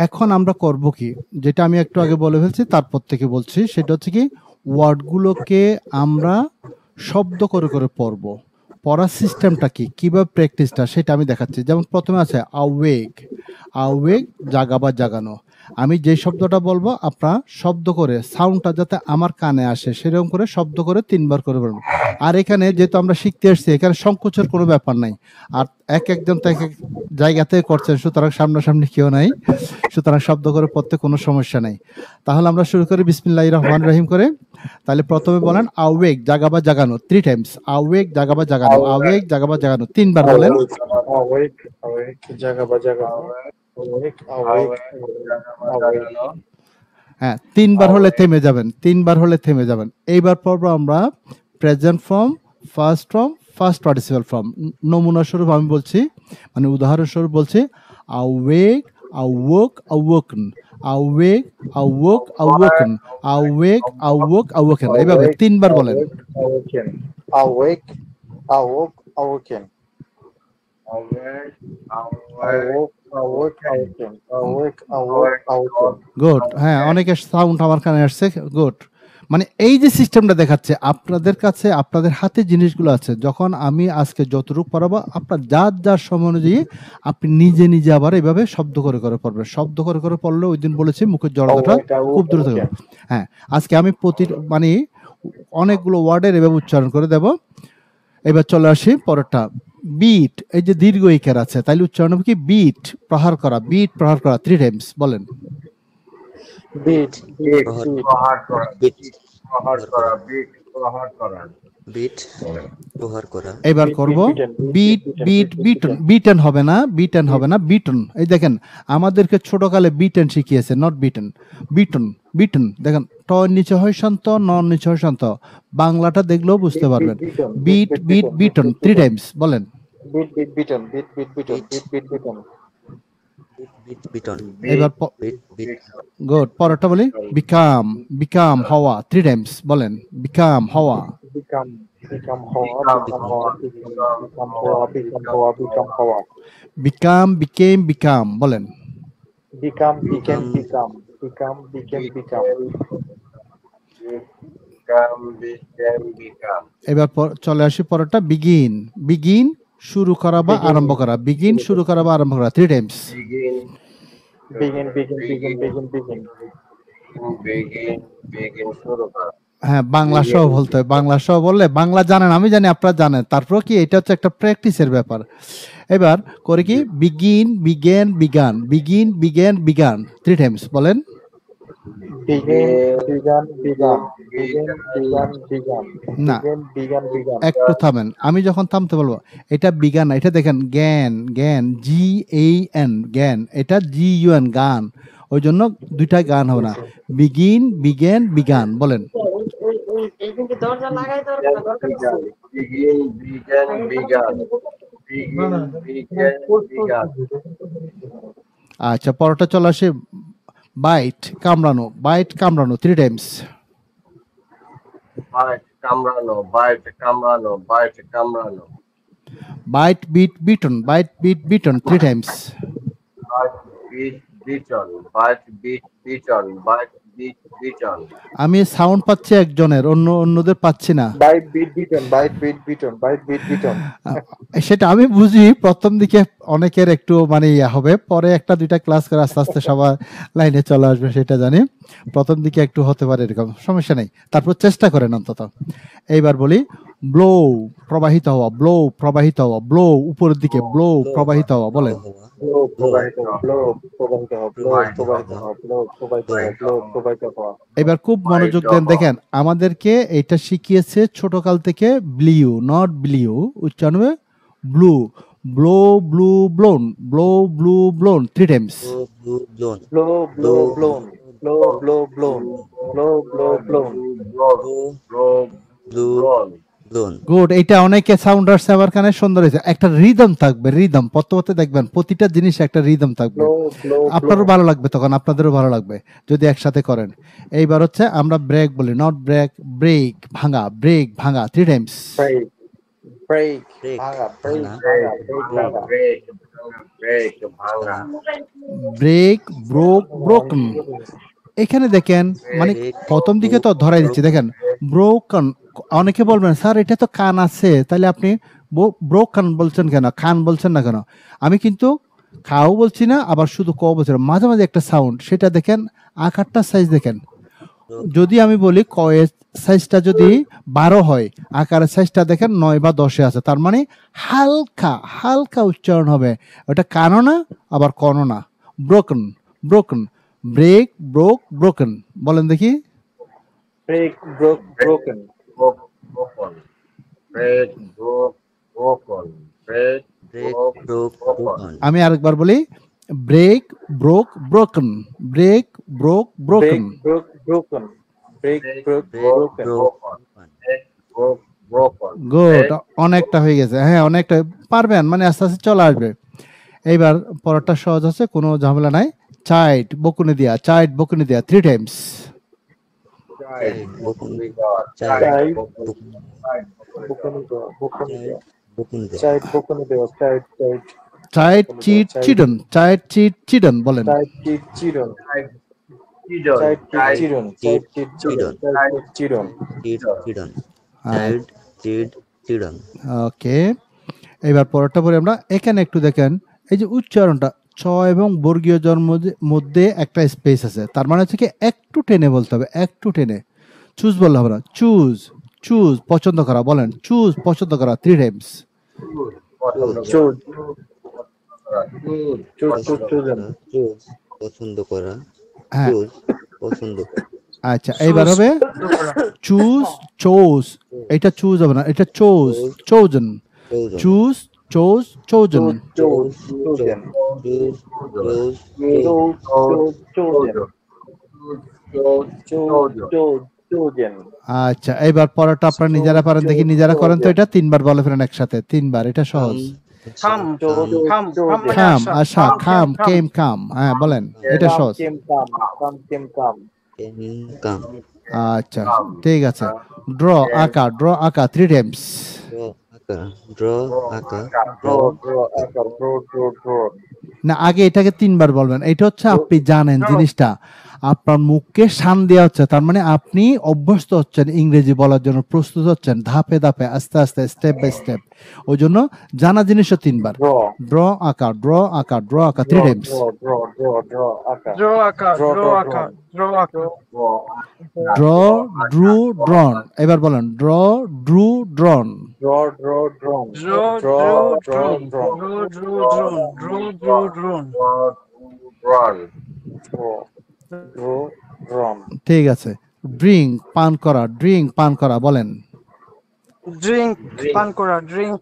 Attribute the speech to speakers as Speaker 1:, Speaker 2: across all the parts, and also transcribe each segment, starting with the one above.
Speaker 1: এখন আমরা করব কি, যেটা আমি একটু আগে বলে ফেলছি তারপর থেকে বলছি, সেটা হচ্ছে কি ওয়ার্ডগুলোকে আমরা শব্দ করে করে পড়ব। পড়ার সিস্টেমটা কি, কিভাবে প্র্যাকটিসটা সেটা আমি দেখাচ্ছি। যেমন প্রথমে আছে আওয়েক, আওয়েক জাগা বা জাগানো। আমি যে শব্দটা বলবো আপনার শব্দ করে সাউন্ডটা যাতে আমার কানে আসে সেরকম করে শব্দ করে ৩ বার করে বলবেন। আর এখানে যেহেতু আমরা শিখতে এসেছি এখানে সংকোচের কোনো ব্যাপার নাই। আর একজন তো এক এক জায়গা থেকে করছেন, সুতরাং সামনাসামনি কেউ নাই, সুতরাং শব্দ করে পড়তে কোনো সমস্যা নাই। তাহলে আমরা শুরু করি বিসমিল্লাহির রহমানির রহিম করে। তাহলে প্রথমে বলেন আওয়েক জাগা বা জাগানো 3 টাইমস। আওয়েক জাগা বা জাগানো, আওয়েক জাগা বা জাগানো 3 বার বলেন।
Speaker 2: Awake, awake, jaga ba jaga. Awake, awake, awake.
Speaker 1: হ্যাঁ, 3 বার হলে থেমে যাবেন, 3 বার হলে থেমে যাবেন। এইবার পড়বো আমরা present form, first form, first participle form. নমুনা স্বরূপ আমি বলছি, মানে উদাহরণস্বরূপ বলছি, আওয়েক, আওয়োক, আওয়োকন, আওয়েক, আওয়োক, আওয়োকন, আওয়েক, আওয়োক, আওয়োকন। এইভাবে 3 বার বলেন।
Speaker 2: Awaken. Awake, awoke, awaken. Awoke, awoke, awaken. Awake, awoke, awaken.
Speaker 1: Good. হ্যাঁ, অনেকের সাউন্ড আমার কানে আসছে। গুড। মানে এই যে সিস্টেমটা দেখাচ্ছে আপনাদের কাছে, আপনাদের হাতে জিনিসগুলো আছে। যখন আমি আজকে যতটুকু পড়াবো আপনার যার যার সময় অনুযায়ী আপনি নিজে নিজে আবার এইভাবে শব্দ করে করে পড়বেন। শব্দ করে করে পড়লে ওই দিন বলেছি মুখের জড়তাটা
Speaker 2: Awake,
Speaker 1: খুব
Speaker 2: awoke,
Speaker 1: দ্রুত হবে।
Speaker 2: awaken.
Speaker 1: হ্যাঁ, আজকে আমি মানে অনেকগুলো ওয়ার্ডের এভাবে উচ্চারণ করে দেব। এবার চলে আসি পরেরটা। বিট, এই যে দীর্ঘ ইকার আছে, তাইলে উচ্চারণ হবে কি বিট, প্রহার করা, বিট প্রহার করা 3 টাইমস বলেন।
Speaker 2: Beat, beat,
Speaker 3: প্রহার
Speaker 2: beat.
Speaker 3: বিট
Speaker 4: বিট প্রহার করা
Speaker 1: এবার
Speaker 2: Beat,
Speaker 1: করব
Speaker 2: beat, beaten.
Speaker 1: Beat, beat, beaten, beaten হবে না, বিটেন হবে না, বিটন। এই দেখেন আমাদেরকে ছোটকালে বিটেন শিখিয়েছে, নট বিটেন, বিটন, বিটন। দেখেন ট নিচে হয় শান্ত, ন নিচে হয় শান্ত। বাংলাটা দেখলেও বুঝতে পারবেন।
Speaker 2: Beaten.
Speaker 1: Beat, beat, Vuitton 3 times বলেন।
Speaker 2: Beat, beat, beaten. Beat, beat, beaten.
Speaker 4: Beat
Speaker 2: Beat, beat, beaten.
Speaker 4: Beat beat beaten
Speaker 1: এবার
Speaker 4: বিট বিট
Speaker 1: গুড, পরেরটা বলি বিকাম, বিকাম হওয়া 3 টাইমস বলেন। বিকাম হওয়া,
Speaker 2: Become, become hoa, become hoa, become hoa, become hoa, become hoa.
Speaker 1: Become, became, become বলেন।
Speaker 2: Become, became,
Speaker 4: Become.
Speaker 2: become, became, become.
Speaker 1: এবার চলে আসি পরেরটা বিগিন, বিগিন শুরু করা বা
Speaker 2: Begin.
Speaker 1: আরম্ভ করা, বিগিন শুরু করা বা আরম্ভ করা 3 Times.
Speaker 2: Begin, begin, begin, begin, begin.
Speaker 1: হ্যাঁ, বাংলা সহ বলতে হয়। বাংলা সহ বললে বাংলা জানেন, আমি জানি আপনারা জানেন, তারপর কি এটা হচ্ছে একটা প্র্যাকটিসের ব্যাপার। এবার করে কি begin, began, begun, begin, began, begun 3 times বলেন।
Speaker 2: Begin, began, began. Begin, began, began.
Speaker 1: না,
Speaker 2: Begin, began, began.
Speaker 1: একটু থামেন, আমি যখন থামতে বলবো এটা বিগান না, এটা দেখেন জ্ঞান, জ্ঞান জি এ এন জ্ঞান, এটা জি ইউ এন গান, ওই জন্য দুইটা গান হবে না। বিগিন, বিগেন, বিগান বলেন। আচ্ছা, পরটা চলে আসে বাইট কামড়ানো, বাইট কামড়ানো 3 times. Bite bit bitten, bite bit Vuitton 3 times. আমি সাউন্ড পাচ্ছি একজনের, অন্যদের পাচ্ছি না।
Speaker 2: Bite, beat, beaten. Bite, beat, beaten. Bite, beat, beaten.
Speaker 1: সেটা আমি বুঝি, প্রথম দিকে অনেকের একটু মানে ইয়া হবে, পরে একটা দুইটা ক্লাস করে আস্তে আস্তে সবার লাইনে চলে আসবে সেটা জানি। প্রথম দিকে একটু হতে পারে, এরকম সমস্যা নেই, তারপর চেষ্টা করেন অন্তত। এইবার বলি ব্লো প্রবাহিত হওয়া, ব্লো প্রবাহিত হওয়া, ব্লো উপরের দিকে, ব্লো প্রবাহিত হওয়া বলেন।
Speaker 2: Blow, provide, blow, provide, blow, provide, blow, provide, blow, provide.
Speaker 1: এবার খুব মনোযোগ দেন, দেখেন আমাদেরকে এটা শিখিয়েছে ছোটকাল থেকে ব্লিউ, নট ব্লিউ, উচ্চারণ হবে blew, blow, blew, blown, blow, blew, blown 3 times.
Speaker 4: Blew জোন
Speaker 2: Blow, blow, blown. Blow, blow, blown. Blow, blow, blown.
Speaker 4: Blew জোন
Speaker 1: গুড। এটা অনেকে সাউন্ড আসছে আমার কানে, সুন্দর হয়েছে। একটা রিদম থাকবে, রিদম পড়তে পড়তে দেখবেন প্রতিটা জিনিস একটা রিদম থাকবে,
Speaker 2: Blow, blow,
Speaker 1: আপনারও
Speaker 2: blown.
Speaker 1: ভালো লাগবে, তখন আপনাদেরও ভালো লাগবে যদি একসাথে করেন। এইবার আমরা ব্রেক বলি, নট ব্রেক, ব্রেক ভাঙা, ব্রেক ভাঙা 3 টাইমস।
Speaker 2: Break, break
Speaker 4: break
Speaker 2: ভাঙা break
Speaker 4: ভাঙা
Speaker 2: ভাঙা
Speaker 3: break ভাঙা
Speaker 1: ব্রেক, ব্রোক, ব্রোকন। এখানে দেখেন মানে
Speaker 4: break
Speaker 1: প্রথম দিকে তো ধরাই দিচ্ছি, দেখেন ব্রোকন। অনেকে বলবেন স্যার এটা তো কান আছে, তাহলে আপনি ব্রোকন বলছেন কেন, খান বলছেন না কেন? আমি কিন্তু খাও বলছি না, আবার শুধু ক বলছি না, মাঝে মাঝে একটা সাউন্ড, সেটা দেখেন। আকারটা সাইজ দেখেন, যদি আমি বলি কয়ের সাইজটা যদি 12 হয়, আকারের সাইজটা দেখেন 9 বা 10-এ আছে, তার মানে হালকা হালকা উচ্চারণ হবে। ওটা কানো না, আবার কনো না। Broken, broken, break, broke, broken. বলেন দেখি।
Speaker 2: break broken
Speaker 3: broken break broken break
Speaker 4: break broke broken
Speaker 1: আমি আরেকবার বলি, break, broke, broken, break, broke, broken.
Speaker 2: broken break
Speaker 4: break
Speaker 2: broken
Speaker 4: broke
Speaker 3: broken
Speaker 1: good, অনেকটা হয়ে গেছে। হ্যাঁ, অনেকটা পারবেন, মানে আস্তে আস্তে চলে আসবে। এইবার পরেরটা সহজ আছে, কোনো ঝামেলা নাই। চাইট বকুনি দিয়া, চাইট বকুনি দিয়া 3 times.
Speaker 4: child bokun
Speaker 2: child
Speaker 4: bokun de
Speaker 2: child broken child
Speaker 1: chide chid chidden, chide chid chidden. বলেন।
Speaker 2: children
Speaker 3: children
Speaker 2: children
Speaker 4: children
Speaker 2: children
Speaker 4: children child children
Speaker 1: ওকে, এবার পরেরটা পরে আমরা। এখানে একটু দেখেন, এই যে উচ্চারণটা, চ এবং বর্গীয় জন্ম মধ্যে একটা স্পেস আছে, তার মানে হচ্ছে কি একটু টেনে বলতে হবে, একটু টেনে। চুজ বললে হবে না, চুজ, চুজ পছন্দ করা। বলেন, চুজ পছন্দ করা 3 টাইমস।
Speaker 2: choose
Speaker 4: choose পছন্দ করা
Speaker 1: হ্যাঁ,
Speaker 4: choose পছন্দ করা
Speaker 1: আচ্ছা এইবার হবে চুজ, চোজ। এটা চুজ হবে না, এটা chose, chosen.
Speaker 4: chosen
Speaker 1: choose, chose, chosen.
Speaker 2: chosen chosen
Speaker 1: আচ্ছা, এইবার পরেরটা আপনারা নিজেরা পারেন দেখি, নিজেরা করেন তো। এটা 3 বার বলে ফেলেন একসাথে, 3 বার, এটা সহজ। খাম, আশা, খাম, কেম, কাম। হ্যাঁ বলেন, এটা সহজ।
Speaker 4: come
Speaker 1: আচ্ছা ঠিক আছে। ড্র আঁকা, ড্র আঁকা 3 টাইমস।
Speaker 4: draw আঁকা draw
Speaker 1: না, আগে এটাকে 3 বার বলবেন। এটা হচ্ছে আপনি জানেন জিনিসটা, আপনার মুখকে শান দেওয়া হচ্ছে, তার মানে আপনি অভ্যস্ত হচ্ছেন ইংরেজি বলার জন্য, প্রস্তুত হচ্ছেন ধাপে ধাপে, আস্তে আস্তে, স্টেপ বাই স্টেপ। ওই জন্য জানা জিনিসও 3 বার। ড্র আঁকা, ড্র আঁকা, ড্র আঁকা 3 টাইমস। ড্র, ড্রু, ড্রন। এবার বলেন, ড্র, ড্রু, ড্রন। ঠিক আছে। ড্রিঙ্ক পান করা, ড্রিঙ্ক পান করা। বলেন।
Speaker 5: ড্রিঙ্ক পান করা
Speaker 1: ড্রিঙ্ক,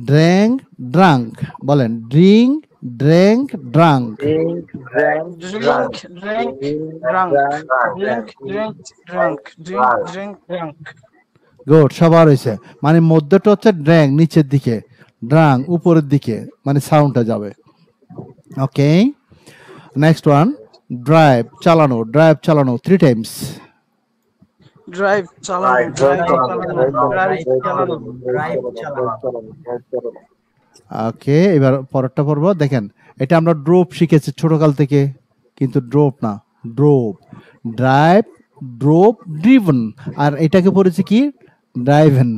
Speaker 1: ড্র্যাঙ্ক, ড্রাঙ্ক। বলেন, ড্রিঙ্ক, ড্র্যাঙ্ক, ড্রাঙ্ক। গুড, সবার হয়েছে। মানে মধ্যটা হচ্ছে ড্র্যাঙ্ক নিচের দিকে, ড্রাঙ্ক উপরের দিকে, মানে সাউন্ডটা যাবে। ওকে, নেক্সট ওয়ান। ড্রাইভ চালানো, ড্রাইভ চালানো 3 টাইমস।
Speaker 5: ড্রাইভ
Speaker 1: ওকে, এবার পরেরটা পড়বো। দেখেন, এটা আমরা ড্রোপ শিখেছি ছোটকাল থেকে, কিন্তু ড্রোপ না, ড্রোপ। Drive, drove, driven. আর এটাকে পড়েছি কি, ড্রাইভেন,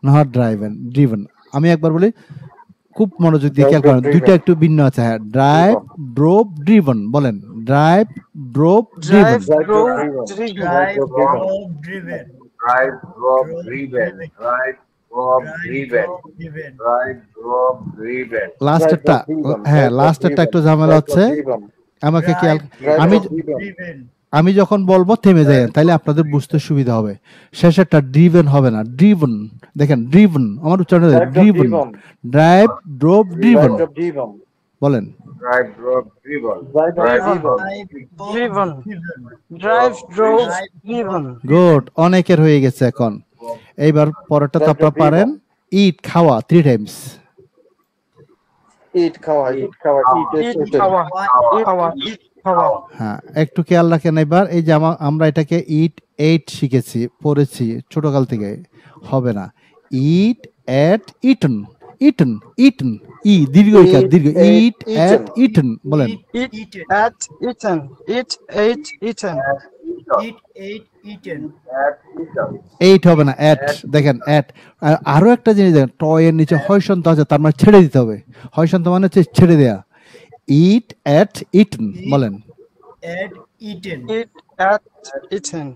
Speaker 1: নট ড্রাইভেন, ড্রিভেন। আমি একবার বলি, খুব মনোযোগ দিয়ে খেয়াল করেন, দুইটা একটু ভিন্ন আছে। হ্যাঁ, ড্রাইভ, ড্রোপ, ড্রিভেন। বলেন, ড্রাইভ, ড্রোপ, ড্রিভেন। লাস্টেরটা, হ্যাঁ লাস্টেরটা একটু ঝামেলা হচ্ছে, আমাকে খেয়াল। আমি আমি যখন বলবো থেমে যায়, তাইলে আপনাদের বুঝতে সুবিধা হবে। শেষেরটা ড্রিভেন হবে না, ড্রিভেন। দেখেন, ড্রিভেন, আমার উচ্চারণ ড্রিভেন। Drive, drove, driven. বলেন। গুড, অনেকের হয়ে গেছে এখন। এইবার পরেরটা তো আপনারা পারেন। ইট খাওয়া 3 টাইমস।
Speaker 2: eat খাওয়া
Speaker 5: খাওয়া।
Speaker 1: হ্যাঁ, একটু খেয়াল রাখেন এবার। এই যে আমরা এটাকে ইট এইট শিখেছি, পড়েছি ছোটকাল থেকে, হবে না। ইট এট ইটন, ইটন ইটন, ই দীর্ঘ ইকার, দীর্ঘ ইট এট ইটন বলেন।
Speaker 5: Eat at eaten. Eat ate eaten.
Speaker 6: Eat, ate, eaten.
Speaker 1: Eight হবে না, এট। দেখেন এট। আরো একটা জিনিস দেখেন, টয় এর নিচে হয় সন্ত আছে, তার মানে ছেড়ে দিতে হবে। হয় সন্ত মানে হচ্ছে ছেড়ে দেয়া। ইট এট ইটন বলেন।
Speaker 6: At, eaten.
Speaker 5: Eat at eaten.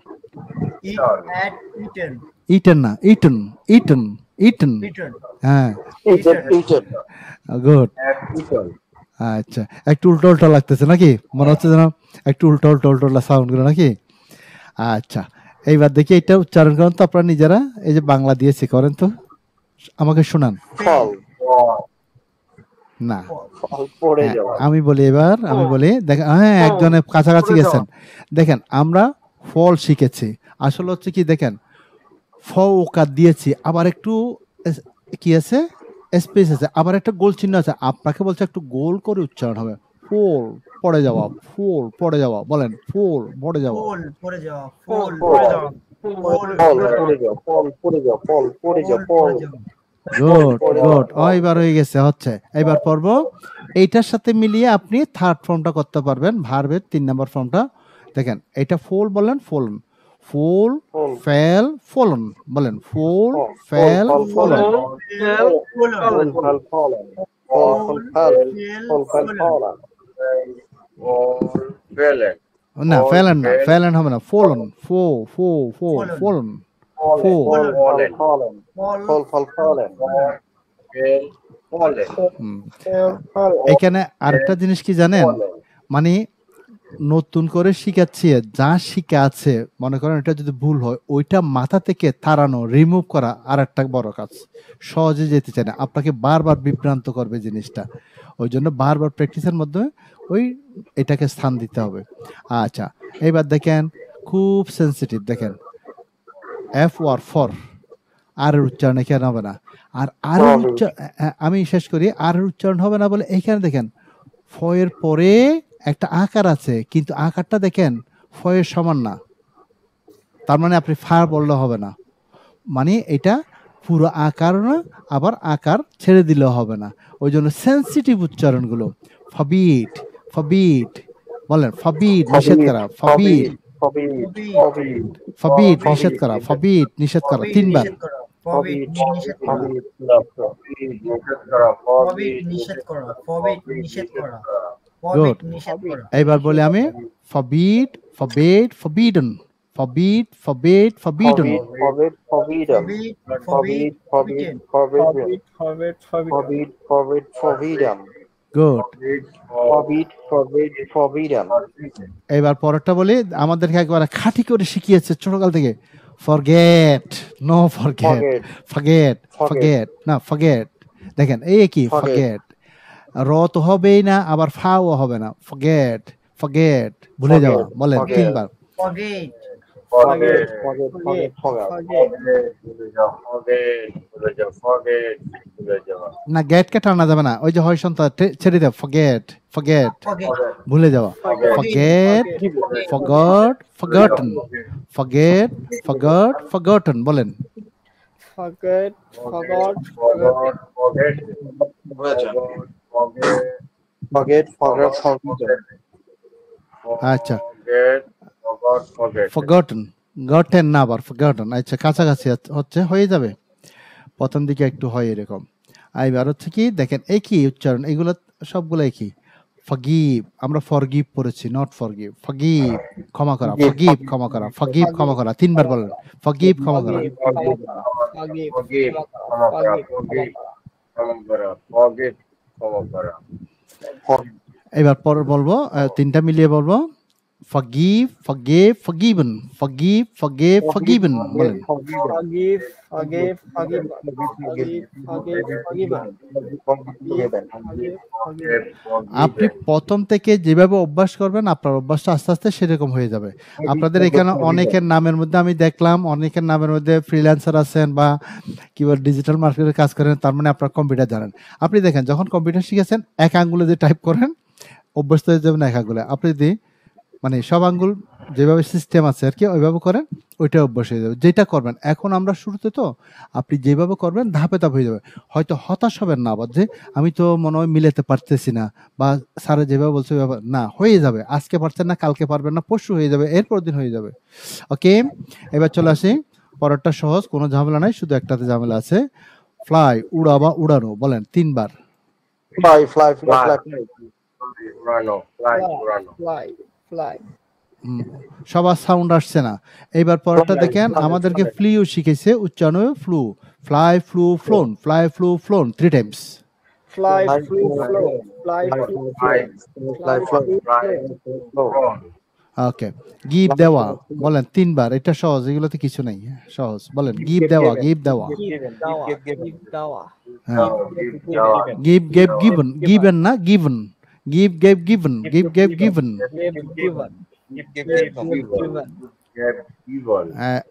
Speaker 6: Eat, at, eaten.
Speaker 1: Eaten না, ইটন ইটন ইটন।
Speaker 6: Eaten.
Speaker 1: হ্যাঁ,
Speaker 2: Eaten, eaten.
Speaker 1: গুড। আচ্ছা, একটু উল্টো উল্টো লাগতেছে নাকি? মনে হচ্ছে যেন একটু উল্টো উল্টো উল্টো সাউন্ড গুলো নাকি? আচ্ছা, এইবার দেখি এটা উচ্চারণ করেন তো আপনারা নিজেরা। এই যে বাংলা দিয়েছি, করেন তো, আমাকে শোনান।
Speaker 2: ফল,
Speaker 1: না,
Speaker 2: ফল পড়ে
Speaker 1: হ্যাঁ,
Speaker 2: যাওয়া।
Speaker 1: আমি বলি এবার, আমি বলি দেখেন, হ্যাঁ একজনের কাছাকাছি গেছেন। দেখেন আমরা ফল শিখেছি, আসলে হচ্ছে কি দেখেন, ফ ওকার দিয়েছি, আবার একটু কি আছে, স্পেস আছে, আবার একটা গোল চিহ্ন আছে। আপনাকে বলছে একটু গোল করে উচ্চারণ হবে। ফুল পড়ে যাওয়া, ফুল পড়ে যাওয়া বলেন, ফুল পড়ে যাওয়া।
Speaker 6: Fall, পড়ে যাওয়া, fall,
Speaker 5: পড়ে যাওয়া।
Speaker 6: fall,
Speaker 2: ফল পড়ে যাওয়া, ফল পড়ে যাওয়া, ফল পড়ে যাওয়া, ফল।
Speaker 6: পড়ে যাওয়া।
Speaker 1: গুড গুড, এবার হয়ে গেছে, হচ্ছে। এবার পর্ব এইটার সাথে মিলিয়ে আপনি থার্ড ফর্মটা করতে পারবেন, ভার্বের 3 নম্বর ফর্মটা। দেখেন এটা ফুল বলেন, ফলন, ফুল
Speaker 2: ফল,
Speaker 1: ফেল ফলন বলেন, ফুল
Speaker 2: ফল,
Speaker 1: ফেল
Speaker 2: ফল,
Speaker 1: ফলন।
Speaker 2: ফল,
Speaker 6: Fallen,
Speaker 2: ফল, ফল, ফল, ফল, ফল, ফল, ফল, ফল।
Speaker 3: Fallen.
Speaker 1: না, ফেলেন না, ফেলেন হবে না, ফলন, ফো ফো ফো ফলন, ফো।
Speaker 2: ফল, ফল, ফল,
Speaker 6: fall,
Speaker 2: ফল, ফল, ফলেন।
Speaker 3: Fallen.
Speaker 1: হুম। এখানে আরেকটা জিনিস কি জানেন, মানে নতুন করে শিখাচ্ছি, যা শিখে আছে মনে করেন এটা যদি ভুল হয়, ওইটা মাথা থেকে তাড়ানো, রিমুভ করা আর একটা বড় কাজ। সহজে যেতে চায় না, আপনাকে বারবার বিভ্রান্ত করবে জিনিসটা। ওই জন্য বারবার প্র্যাকটিসের মাধ্যমে ওই এটাকে স্থান দিতে হবে। আচ্ছা, এইবার দেখেন খুব সেন্সিটিভ, দেখেন এফ ওয়ার ফর, আর এর উচ্চারণ এখানে হবে না। আর আর এর আমি শেষ করি, আর এর উচ্চারণ হবে না বলে এইখানে দেখেন ফ এর পরে একটা আকার আছে, কিন্তু আকারটা দেখেন ফ এর সমান না, তার মানে আপনি ফা বললে হবে না, মানে এটা পুরো আকার না, আবার আকার ছেড়ে দিলেও হবে না। ওই জন্য সেন্সিটিভ উচ্চারণগুলো, ফবিট ফবিট বলেন, ফবিট নিষেধ করা, ফবিট
Speaker 2: ফবিট, ফবিট,
Speaker 1: ফবিট নিষেধ করা, ফবিট নিষেধ করা, 3 বার।
Speaker 6: নিষেধ করা, forbid, নিষেধ করা,
Speaker 2: ফবিট,
Speaker 6: forbid, নিষেধ করা, forbid, নিষেধ করা, forbid, নিষেধ করা।
Speaker 1: এইবার বলি আমি, ফবিট ফবিট ফবিডন, ফবিট ফবিট ফবিডন।
Speaker 2: ফবিট, ফবিডম,
Speaker 6: Forbid,
Speaker 2: ফবিট,
Speaker 6: forbid,
Speaker 2: ফবিট,
Speaker 5: Forbid,
Speaker 2: ফবিট, ফবিট, ফবিডম,
Speaker 1: গুড।
Speaker 2: ফবিট, ফবিট, ফবিডম।
Speaker 1: এবার পরেরটা বলি, আমাদেরকে একবার খাঁটি করে শিখিয়েছে ছোটকাল থেকে, forget, no forget, forget forget না ফরগেট। দেখেন এই কি ফরগেট, র তো হবেই না, আবার ফাও হবে না, ফরগেট ফরগেট ভুলে যাওয়া বলেন, 3 বার।
Speaker 6: forget,
Speaker 2: forget, forget, forget, forget.
Speaker 1: না, গেটকে টানা যাবে না, ওই যে হয় সন্তা ছেড়ে দেয়, ফরগেট ফরগেট
Speaker 6: forget,
Speaker 1: ভুলে যাওয়া, forget forgot forgotten, forget forgot forgotten বলেন।
Speaker 5: forget, forgot,
Speaker 2: forget, forgot, forget.
Speaker 1: আচ্ছা, ফরগটন, গটেন না, আবার ফরগটন। আচ্ছা, কাছাকাছি হচ্ছে, হয়ে যাবে, প্রথম দিকে একটু হয় এরকম। এবার হচ্ছে কি দেখেন এই কি উচ্চারণ, এগুলো সবগুলো একই। ফরগিভ, আমরা ফরগিভ পড়েছি, নট ফরগিভ। ফরগিভ ক্ষমা করা, ফরগিভ ক্ষমা করা, ফরগিভ ক্ষমা করা, 3 বার বলেন, ফরগিভ ক্ষমা করা। এবার পরে বলবো, 3টা মিলিয়ে বলবো, forgive forgive forgiven, forgive forgive forgiven বলেন।
Speaker 5: forgive, forgive, forgive, forgive, forgive, forgiven.
Speaker 1: আপনি প্রথম থেকে যেভাবে অভ্যাস করবেন, আপনার অভ্যাসটা আস্তে আস্তে সেরকম হয়ে যাবে। আপনাদের এখানে অনেকের নামের মধ্যে আমি দেখলাম, অনেকের নামের মধ্যে ফ্রিল্যান্সার আছেন বা কিংবা ডিজিটাল মার্কেটের কাজ করেন, তার মানে আপনার কম্পিউটার জানেন। আপনি দেখেন যখন কম্পিউটার শিখেছেন, এক আঙ্গুলে যে টাইপ করেন, অভ্যস্ত হয়ে যাবেন এক আঙ্গুলে। আপনি যদি মানে সব আঙ্গুল যেভাবে সিস্টেম আছে আর কি ওইভাবে করেন, ওইটা অভ্যাস হয়ে যাবে। যেটা করবেন এখন আমরা শুরুতে তো আপনি যেভাবে করবেন ধাপে ধাপে হয়ে যাবে। হয়তো হতাশ হবেন না আবার যে আমি তো মনে হয় মিলাতে পারতেছি না, বা স্যারে যেভাবে বলছে ওইভাবে না, হয়ে যাবে। আজকে পারছেন না, কালকে পারবেন না, পরশু হয়ে যাবে, এরপর দিন হয়ে যাবে। ওকে, এবার চলে আসি পরেরটা। সহজ, কোনো ঝামেলা নাই, শুধু একটাতে ঝামেলা আছে। ফ্লাই, উড়া বা উড়ানো, বলেন 3 বার।
Speaker 2: fly, fly, fly,
Speaker 3: Fly.
Speaker 2: fly,
Speaker 3: Urano. Fly. Urano.
Speaker 5: fly, fly.
Speaker 1: হুম, সবার সাউন্ড আসছে না। এইবার পরেরটা দেখেন, আমাদেরকে ফ্লিও শিখেছে উচ্চারণে flu. Fly, flu, flown, fly, flu, flown 3 Times.
Speaker 5: Fly,
Speaker 2: fly,
Speaker 5: flew, flow. Fly,
Speaker 2: fly,
Speaker 5: flew,
Speaker 2: fly,
Speaker 5: flow.
Speaker 2: fly, fly,
Speaker 3: Fly.
Speaker 2: flow.
Speaker 3: Prawn.
Speaker 1: ওকে, give দেওয়া, বলেন 3 বার। এটা সহজ, এগুলোতে কিছু নেই, সহজ। বলেন গিভ দেওয়া, গিভ দেওয়া।
Speaker 5: Give dawa, give dawa.
Speaker 1: হ্যাঁ,
Speaker 3: Give Java.
Speaker 1: Give gave given, given না given, give gave given, give gave given.
Speaker 5: Give given. Give given.
Speaker 3: Give given.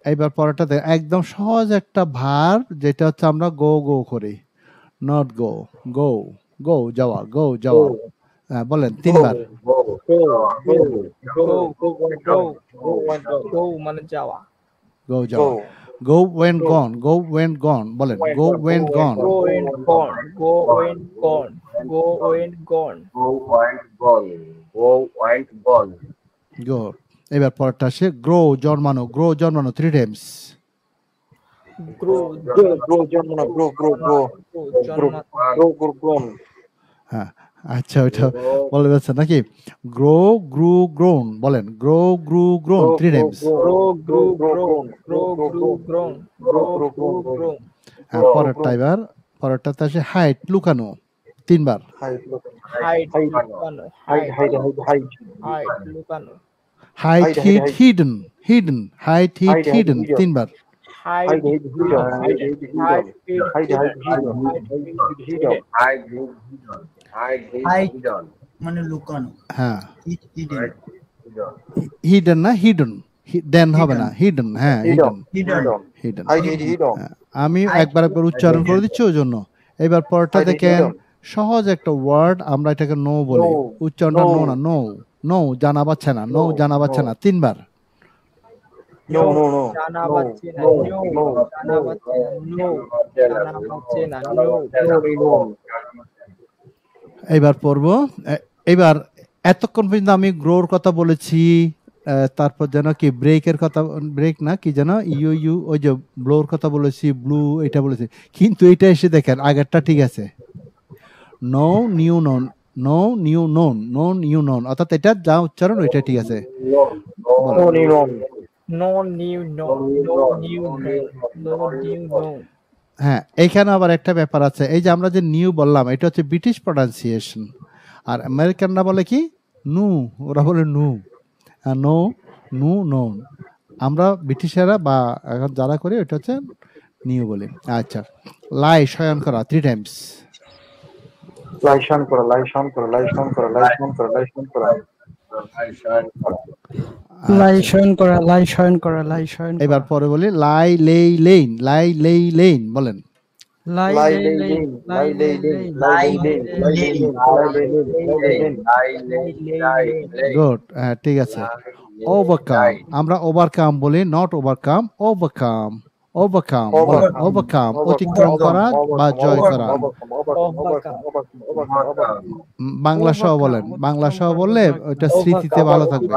Speaker 1: এইবার পরেরটা একদম সহজ একটা ভার্ব, যেটা হচ্ছে আমরা গো গো করি, নট গো, গো, গো যাওয়া, গো যাওয়া। বলেন 3 বার।
Speaker 3: Go.
Speaker 5: Go মানে যাওয়া।
Speaker 1: গো যাওয়া, গো ওয়েন গন, গো ওয়েন গন, বলেন গো when gone.
Speaker 5: Go and gone. Go and gone. Go and gone.
Speaker 3: Go and gone. Go and gone.
Speaker 1: গো। এবার পরেরটা আসে গ্রো, জন্মানো, গ্রো জন্মানো 3 Times.
Speaker 5: Grow.
Speaker 2: Grow, German, grow, grown.
Speaker 1: হ্যাঁ, আচ্ছা, ওইটা বলে যাচ্ছে নাকি? গ্রো, গ্রু, গ্রোন, বলেন grow, grew, grown 3 Times.
Speaker 5: Grow, grew, grown. Grow, grew, grown. Grow, grew, grown.
Speaker 1: হ্যাঁ, পরেরটা এবার পরেরটাতে আসে হাইট, লুকানো 3 বার।
Speaker 2: Hide,
Speaker 5: Hide, lukano. Hide, lukano.
Speaker 1: Hide, hid, hidden, hidden, hide, hid, hidden 3 বার।
Speaker 5: Hide,
Speaker 6: Hide. মানে লুকানো।
Speaker 1: হ্যাঁ,
Speaker 6: Hidden.
Speaker 1: হিডেন না হিডেন, দেন হবে না, হিডেন। হ্যাঁ, হিডেন,
Speaker 6: Hidden.
Speaker 1: হিডেন।
Speaker 2: hide.
Speaker 1: আমি একবার উচ্চারণ করে দিচ্ছি ওই জন্য। এবার পরেরটা দেখেন, সহজ একটা ওয়ার্ড, আমরা এটাকে নো বলি। উচ্চারণটা নো না, নো, নো জানা পাচ্ছে না, নো জানা পাচ্ছে না 3 বার।
Speaker 2: No.
Speaker 5: জানা পাচ্ছে না, no, জানা পাচ্ছে না, no,
Speaker 1: এইবার পড়বো। এইবার এতক্ষণ পর্যন্ত আমি গ্রোর কথা বলেছি, তারপর যেন কি ব্রেকের কথা, ব্রেক না কি যেন ইউ ইউ, ওই যে ব্লোর কথা বলেছি, ব্লু এটা বলেছি। কিন্তু এটা এসে দেখেন আগেরটা ঠিক আছে, নো নিউ নন, নো নিউ নন, নো নিউ নন, অর্থাৎ এটা যা উচ্চারণ ওইটা ঠিক আছে।
Speaker 5: no new, no new, no new, no.
Speaker 1: হ্যাঁ, এইখানে আবার একটা ব্যাপার আছে, এই যে আমরা যে নিউ বললাম, এটা হচ্ছে ব্রিটিশ প্রনাউন্সিয়েশন, আর আমেরিকানরা বলে কি নু, ওরা বলে নু, নো, নু, নোন। আমরা ব্রিটিশেরা বা এখন যারা করি ওটা হচ্ছে নিউ বলি। আচ্ছা, লাই, শয়ন করা 3 টাইমস।
Speaker 2: Laishan kora.
Speaker 5: লাই শয়ন করা।
Speaker 1: এবার পরে বলি লাই, লেই, লেইন, লাই, লেই, লেইন, বলেন। গুড, হ্যাঁ ঠিক আছে। ওভারকাম, আমরা ওভারকাম বলি, not overcome, overcome, overcome, overcome অতিক্রম করা বা জয় করা। বাংলা সহ বলেন, বাংলা সহ বললে ওইটা স্মৃতিতে ভালো থাকবে।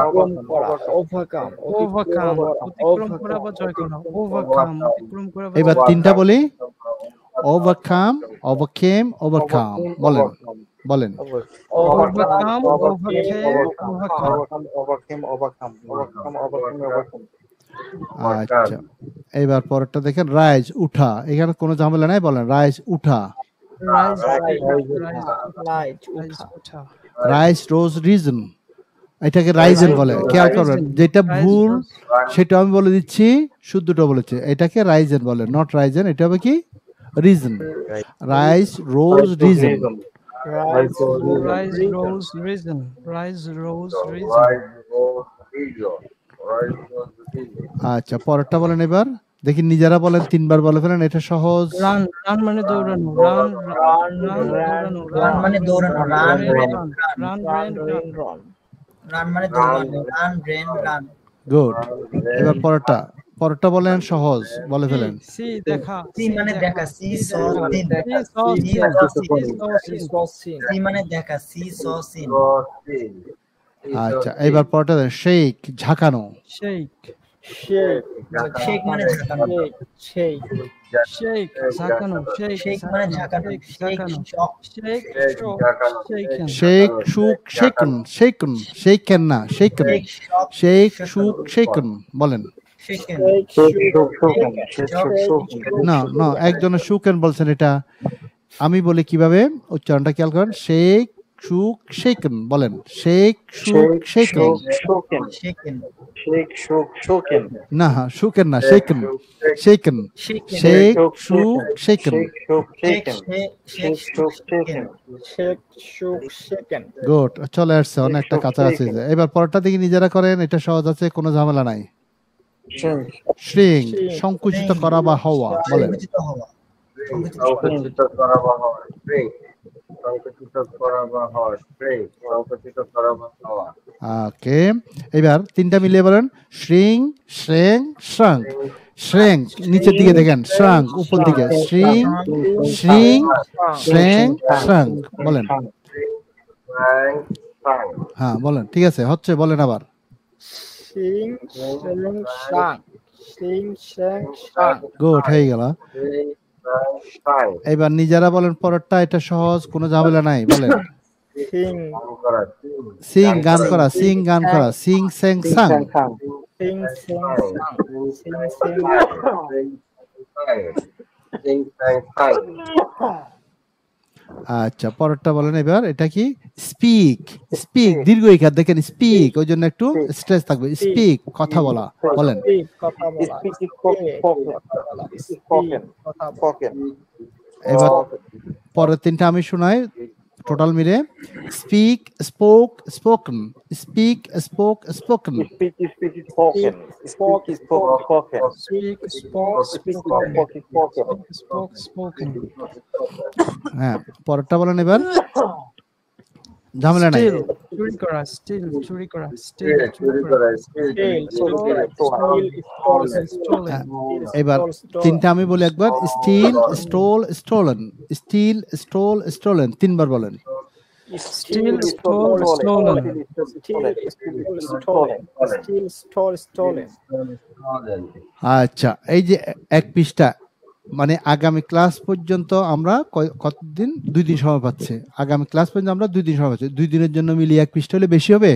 Speaker 1: এবার 3টা বলি, ওভারকাম, ওভারকেম, ওভারকাম, বলেন বলেন। আচ্ছা, এবার পরেরটা দেখেন, রাইজ, উঠা। এখানে কোনো ঝামেলা নাই, বলেন রাইজ, উঠা। রাইজ, রোজ, রিজন, এটাকে রাইজেন বলে, খেয়াল করবেন। যেটা ভুল সেটা আমি বলে দিচ্ছি, শুদ্ধটা বলেছে, এটাকে রাইজেন বলে, নট রাইজেন, এটা হবে কি রিজন। রাইজ, রোজ, রিজন। আচ্ছা, পরেরটা বলেন এবার, দেখি নিজেরা বলেন, 3 বার বলে ফেলেন, এটা সহজ।
Speaker 5: রান রান মানে দৌড়ানো, রান রান দৌড়ানো,
Speaker 6: রান মানে দৌড়ানো, run
Speaker 5: run run run
Speaker 6: run মানে দৌড়ানো, রান রেন রান।
Speaker 1: গুড। এবার পরেরটা বলেন, সহজ বলে ফেলেন।
Speaker 5: সি দেখা,
Speaker 6: সি মানে দেখা, সি স সিন। সি মানে দেখা, সি স সিন।
Speaker 1: আচ্ছা, এবার পরেরটা দেন, শেক ঝাঁকানো।
Speaker 5: শেক
Speaker 6: শেক মানে ঝাঁকানো।
Speaker 5: শেক ঝাঁকানো,
Speaker 6: শেক মানে ঝাঁকানো। শেক শক।
Speaker 5: শেক শেকেন,
Speaker 1: শেক শুক শেকন, শেকন শেকেন না শেকন,
Speaker 6: শেক শক।
Speaker 1: শেক শুক শেকন বলেন।
Speaker 6: শেকেন।
Speaker 1: না না, একজনের শুকেন বলছেন, এটা আমি বলি কিভাবে উচ্চারণটা খেয়াল করেন। শেক শুক শেকন বলেন, শেক শুক শেকন।
Speaker 6: শেকেন।
Speaker 1: না শুকেন না, শেকন শেকন,
Speaker 6: শেকেন।
Speaker 1: শেক শুক শেকন। গুড, চলে আসছে, অনেকটা কাছাকাছি। এবার পরেরটা দিকে নিজেরা করেন, এটা সহজ আছে, কোনো ঝামেলা নাই। শ্রিং সংকুচিত করা বা হওয়া বলেন।
Speaker 6: সংকুচিত হওয়া।
Speaker 3: সংকুচিত করা বা হওয়া, স্ট্রিং। সংকুচিত করা বা হওয়া, স্ট্রিং। সংকুচিত করা বা হওয়া।
Speaker 1: ওকে, এবার তিনটা মিলিয়ে বলেন, শ্রিং শ্রেং শ্রাং। শ্রেং নিচের দিকে দেখেন, শ্রাং উপর দিকে, শ্রিং শ্রিং শ্রেং শ্রাং বলেন।
Speaker 3: Bang, bang.
Speaker 1: হ্যাঁ বলেন, ঠিক আছে, হচ্ছে, বলেন আবার। গুড, হয়ে গেল।
Speaker 3: Bang, bang, bang.
Speaker 1: এবার নিজেরা বলেন পরেরটা, এটা সহজ, কোনো ঝামেলা নাই, বলেন।
Speaker 3: গান করা,
Speaker 1: সিং গান করা, সিং গান করা, সিং সেং সাং।
Speaker 3: sing, sang, sang.
Speaker 1: আচ্ছা, পরেরটা বলেন এবার, এটা কি? স্পিক। স্পিক দীর্ঘ ইকার দেখেন, স্পিক, ওই জন্য একটু স্ট্রেস থাকবে। স্পিক কথা বলা বলেন। এবার পরের তিনটা আমি শোনাই, টোটাল মিলে। Speak spoke spoken, speak spoke spoken. হ্যাঁ, পরেরটা বলেন এবার, ঝামেলা নাই।
Speaker 5: চুরি করা, স্টিল চুরি করা,
Speaker 3: চুরি করা,
Speaker 1: এবার তিনটা আমি বলি একবার, still stole stolen, still stole stolen, তিনবার বলেন।
Speaker 5: স্টিল স্টোল স্টোলেন,
Speaker 1: আচ্ছা, এই যে এক পৃষ্ঠা, মানে আগামী ক্লাস পর্যন্ত আমরা কতদিন? 2 দিন সময় পাচ্ছি। আগামী ক্লাস পর্যন্ত আমরা 2 দিন সময় পাচ্ছি। 2 দিনের জন্য মিলিয়ে এক পৃষ্ঠা হলে বেশি হবে?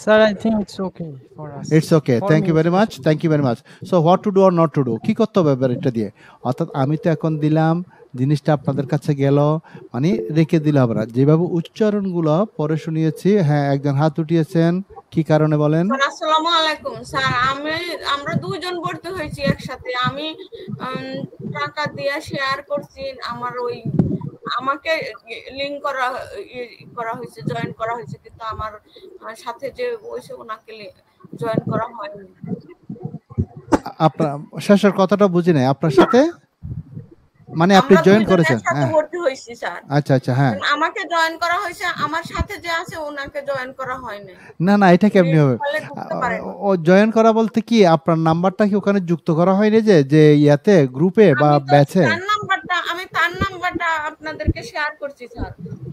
Speaker 5: Sir I think it's okay for us.
Speaker 1: It's okay, thank you very much, thank you very much. So what to do or not to do, কি করতে হবে এবার এটা দিয়ে? অর্থাৎ আমি তো এখন দিলাম, জিনিসটা আপনাদের কাছে গেল, মানে রেখে দিলাম আমরা, যেভাবে উচ্চারণগুলো পরে শুনিয়েছি। হ্যাঁ, একজন হাত উঠিয়েছেন, কি কারণে বলেন?
Speaker 7: আসসালামু আলাইকুম স্যার, আমরা দুইজন ভর্তি হয়েছি একসাথে। আমি টাকা দিয়ে শেয়ার করছি, আমার ওই আমাকে লিংক করা হয়েছে, জয়েন করা হয়েছে, কিন্তু আমার সাথে যে বসে ওনাকে জয়েন করা হয়নি।
Speaker 1: আপনার শেষের কথাটা বুঝি নাই, আপনার সাথে মানে আপনি জয়েন করেছেন? হ্যাঁ,
Speaker 7: ভর্তি হয়েছি স্যার।
Speaker 1: আচ্ছা আচ্ছা, হ্যাঁ,
Speaker 7: আমাকে জয়েন করা হয়েছে, আমার সাথে যে আছে ওনাকে জয়েন করা হয়নি।
Speaker 1: না না, এটা কেমনি হবে? ও জয়েন করা বলতে কি, আপনার নাম্বারটা কি ওখানে যুক্ত করা হয়নি যে ইয়াতে, গ্রুপে বা ব্যাচে?
Speaker 7: আমি তার নাম্বারটা আপনাদেরকে শেয়ার করছি স্যার,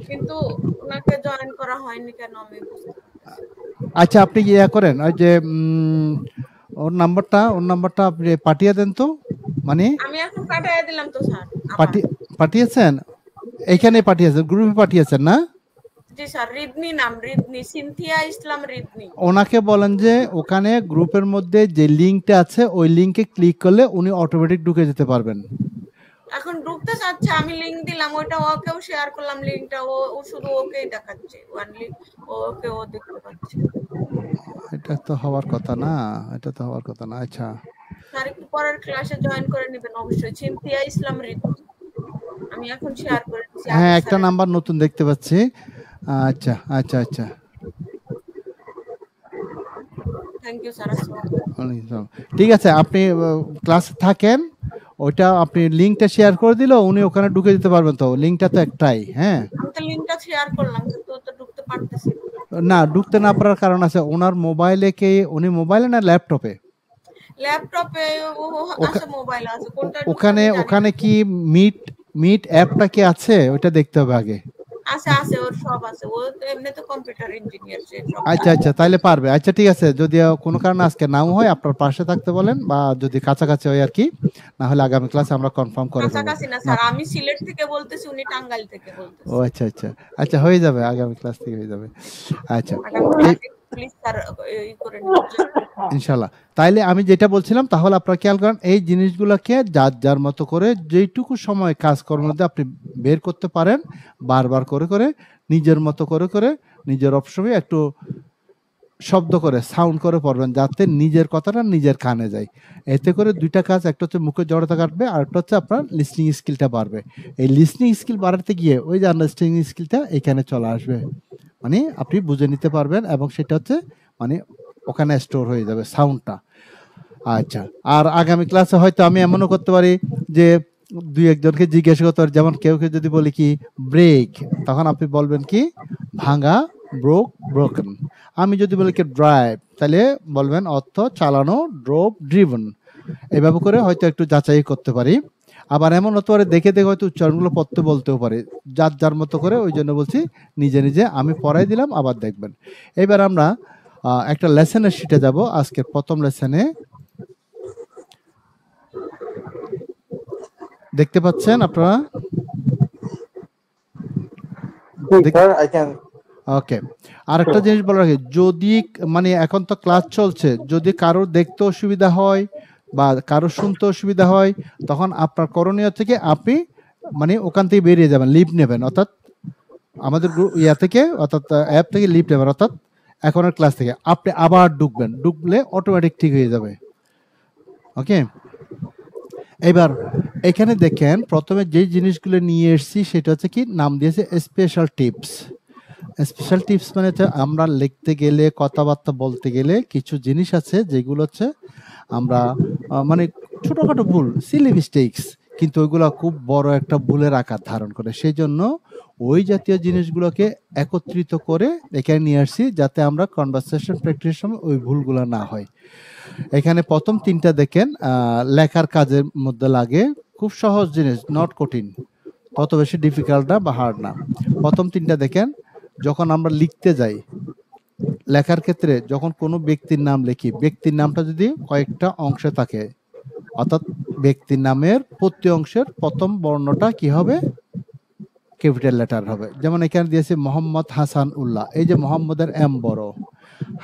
Speaker 7: কিন্তু ওনাকে জয়েন করা হয়নি কেন আমি বুঝতে পারছি।
Speaker 1: আচ্ছা, আপনি কি ইয়া করেন, ওই যে ওর নাম্বারটা আপনি পাঠিয়ে দেন তো, মানে
Speaker 7: আমি এখন পাঠিয়ে দিলাম তো স্যার।
Speaker 1: পাঠিয়েছেন? এখানে পাঠিয়েছেন, গ্রুপে পাঠিয়েছেন না?
Speaker 7: জি স্যার, রিদনি নাম, রিদনি, সিনথিয়া ইসলাম রিদনি।
Speaker 1: ওনাকে বলেন যে ওখানে গ্রুপের মধ্যে যে লিংকটা আছে, ওই লিংকে ক্লিক করলে উনি অটোমেটিক ঢুকে যেতে পারবেন।
Speaker 7: এখন ঢুকতে চাচ্ছে, আমি লিংক দিলাম, ওইটা ওকেও শেয়ার করলাম, লিংকটা ও শুধু ওকেই দেখাচ্ছে, ওনলি ওকে ও দেখতে পাচ্ছে।
Speaker 1: এটা তো হওয়ার কথা না, এটা তো হওয়ার কথা না। আচ্ছা
Speaker 7: স্যার, একটু পরের ক্লাসে জয়েন করে নেবেন অবশ্যই, সিনথিয়া ইসলাম রিদনি। আমি এখন শেয়ার করে দিচ্ছি।
Speaker 1: হ্যাঁ, একটা নাম্বার নতুন দেখতে পাচ্ছি। আচ্ছা আচ্ছা আচ্ছা,
Speaker 7: থ্যাংক ইউ স্যার।
Speaker 1: ঠিক আছে, আপনি ক্লাসে থাকেন, ওইটা আপনি লিঙ্কটা শেয়ার করে দিল, উনি ওখানে ঢুকে দিতে পারবেন। তো লিঙ্কটা তো একটাই, হ্যাঁ।
Speaker 7: আমি তো লিংকটা শেয়ার করলাম কিন্তু তো ঢুকতে পারতেছি না।
Speaker 1: না, ঢুকতে না পারার কারণ আছে, ওনার মোবাইলে কি, উনি মোবাইলে না ল্যাপটপে?
Speaker 7: ল্যাপটপে আছে, মোবাইল আছে, কোনটা ঢুকতে
Speaker 1: ওখানে
Speaker 7: আমি জানি না।
Speaker 1: ওখানে কি মিট অ্যাপটা কি আছে, ওইটা দেখতে হবে আগে।
Speaker 7: আছে আছে, ওর সব আছে, ও তো এমনি তো কম্পিউটার ইঞ্জিনিয়ার, সে সব
Speaker 1: আচ্ছা আচ্ছা, তাহলে পারবে। আচ্ছা ঠিক আছে, যদি কোনো কারণে আজকে নাও হয় আপনার পাশে থাকতে বলেন, বা যদি কাছাকাছি হয় আর কি, না হলে আগামী ক্লাসে আমরা কনফার্ম করে ফেলবো।
Speaker 7: কাছাকাছি না স্যার, আমি সিলেট থেকে বলতেছি, উনি টাঙ্গাইল থেকে বলতেছে।
Speaker 1: ও আচ্ছা আচ্ছা আচ্ছা, হয়ে যাবে, আগামী ক্লাস থেকে হয়ে যাবে। আচ্ছা
Speaker 7: প্লিজ স্যার এই করে নিন
Speaker 1: ইনশাল্লাহ। তাইলে আমি যেটা বলছিলাম, তাহলে আপনারা খেয়াল করেন, এই জিনিসগুলোকে যার যার মতো করে যেইটুকু সময় কাজকর্মের মধ্যে আপনি বের করতে পারেন, বারবার করে করে নিজের মতো করে করে নিজের অপশনে একটু শব্দ করে সাউন্ড করে পড়বেন, যাতে নিজের কথাটা নিজের কানে যায়। এতে করে দুইটা কাজ, একটা হচ্ছে মুখে জড়তা কাটবে, আর একটা হচ্ছে আপনার লিসনিং স্কিলটা বাড়বে। এই লিসনিং স্কিল বাড়াতে গিয়ে ওই যে আন্ডারস্ট্যান্ডিং স্কিলটা এখানে চলে আসবে, মানে আপনি বুঝে নিতে পারবেন, এবং সেটা হচ্ছে মানে ওখানে স্টোর হয়ে যাবে সাউন্ডটা। আচ্ছা, আর আগামী ক্লাসে হয়তো আমি এমনও করতে পারি যে দুই একজনকে জিজ্ঞেস করতে পারি, যেমন কেউ কেউ যদি বলি কি ব্রেক, তখন আপনি বলবেন কি ভাঙা, ব্রোকেন। আমি যদি বলি কি ড্রাইভ, তাহলে বলবেন অর্থ চালানো, ড্রোভ, ড্রিভেন। এইভাবে করে হয়তো একটু যাচাই করতে পারি। আবার এমন হতে পারে দেখে দেখে হয়তো উচ্চারণগুলো পড়তে বলতেও পারে, যার যার মতো করে। ওই জন্য বলছি নিজে নিজে আমি পড়াই দিলাম, আবার দেখবেন। এবার আমরা একটা লেসনের শিটে যাব। আজকের প্রথম লেসনে দেখতে পাচ্ছেন আপনারা? ওকে, আরেকটা জিনিস বলা রাখি, যদি মানে এখন তো ক্লাস চলছে, যদি কারোর দেখতে অসুবিধা হয় বা কারোর শুনতে অসুবিধা হয়, তখন আপনার করণীয় থেকে আপনি মানে ওখান থেকে বেরিয়ে যাবেন, লিভ নেবেন, অর্থাৎ আমাদের ইয়া থেকে, অর্থাৎ অ্যাপ থেকে লিভ নেবেন, অর্থাৎ এখনের ক্লাস থেকে আপনি আবার ঢুকবেন, ঢুকলে অটোমেটিক ঠিক হয়ে যাবে। ওকে, এবার এখানে দেখেন প্রথমে যে জিনিসগুলো নিয়ে এসেছি সেটা হচ্ছে কি, নাম দিয়েছে স্পেশাল টিপস। স্পেশাল টিপস মানে হচ্ছে আমরা লিখতে গেলে, কথাবার্তা বলতে গেলে কিছু জিনিস আছে যেগুলো হচ্ছে আমরা মানে ছোটখাটো ভুল, সিলি মিস্টেকস, কিন্তু ওইগুলো খুব বড় একটা ভুলের আকার ধারণ করে। সেই জন্য ওই জাতীয় জিনিসগুলোকে একত্রিত করে এখানে নিয়ে আসছি, যাতে আমরা কনভারসেশন প্র্যাকটিসের সময় ওই ভুলগুলো না হয়। এখানে প্রথম তিনটা দেখেন, লেখার কাজের মধ্যে লাগে, খুব সহজ জিনিস, নট কঠিন, তত বেশি ডিফিকাল্ট না বা হার্ড না। প্রথম তিনটা দেখেন, যখন আমরা লিখতে যাই, লেখার ক্ষেত্রে যখন কোনো ব্যক্তির নাম লিখি, ব্যক্তির নামটা যদি কয়েকটা অংশে থাকে, অর্থাৎ ব্যক্তির নামের প্রতি অংশের প্রথম বর্ণটা কি হবে, ক্যাপিটাল লেটার হবে। যেমন এখানে দিয়েছে মোহাম্মদ হাসান উল্লাহ, এই যে মোহাম্মদের এম বড়,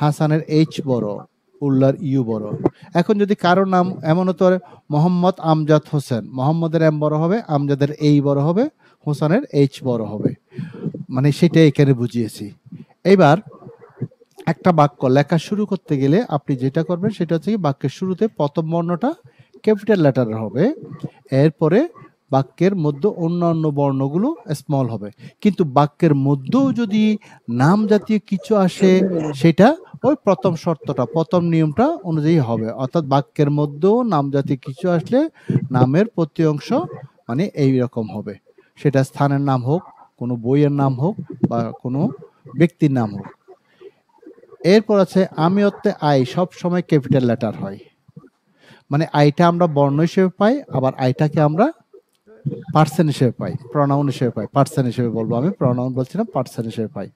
Speaker 1: হাসানের এইচ বড়, উল্লাহর ইউ বড়। এখন যদি কারো নাম এমন হতে পারে মোহাম্মদ আমজাদ হোসেন, মোহাম্মদের এম বড় হবে, আমজাদের এই বড় হবে, হোসেনের এইচ বড় হবে, মানে সেটা এখানে বুঝিয়েছি। এইবার একটা বাক্য লেখা শুরু করতে গেলে আপনি যেটা করবেন সেটা হচ্ছে কি, বাক্যের শুরুতে প্রথম বর্ণটা ক্যাপিটাল লেটার হবে, এরপরে বাক্যের মধ্যে অন্যান্য বর্ণগুলো স্মল হবে। কিন্তু বাক্যের মধ্যেও যদি নাম জাতীয় কিছু আসে, সেটা ওই প্রথম শর্তটা, প্রথম নিয়মটা অনুযায়ী হবে। অর্থাৎ বাক্যের মধ্যেও নাম জাতীয় কিছু আসলে নামের প্রতি অংশ মানে এই রকম হবে, সেটা স্থানের নাম হোক, কোনো বইয়ের নাম হোক, বা কোনো ব্যক্তির নাম হোক। এরপর আছে আমি অর্থে আই, সব সময় ক্যাপিটাল লেটার হয়, মানে আইটা আমরা বর্ণ হিসেবে পাই, আবার আইটাকে আমরা পার্সন হিসেবে পাই, প্রনাউন হিসেবে পাই। পার্সন হিসেবে বলবো, আমি প্রনাউন বলছি না, পার্সন হিসেবে পাই।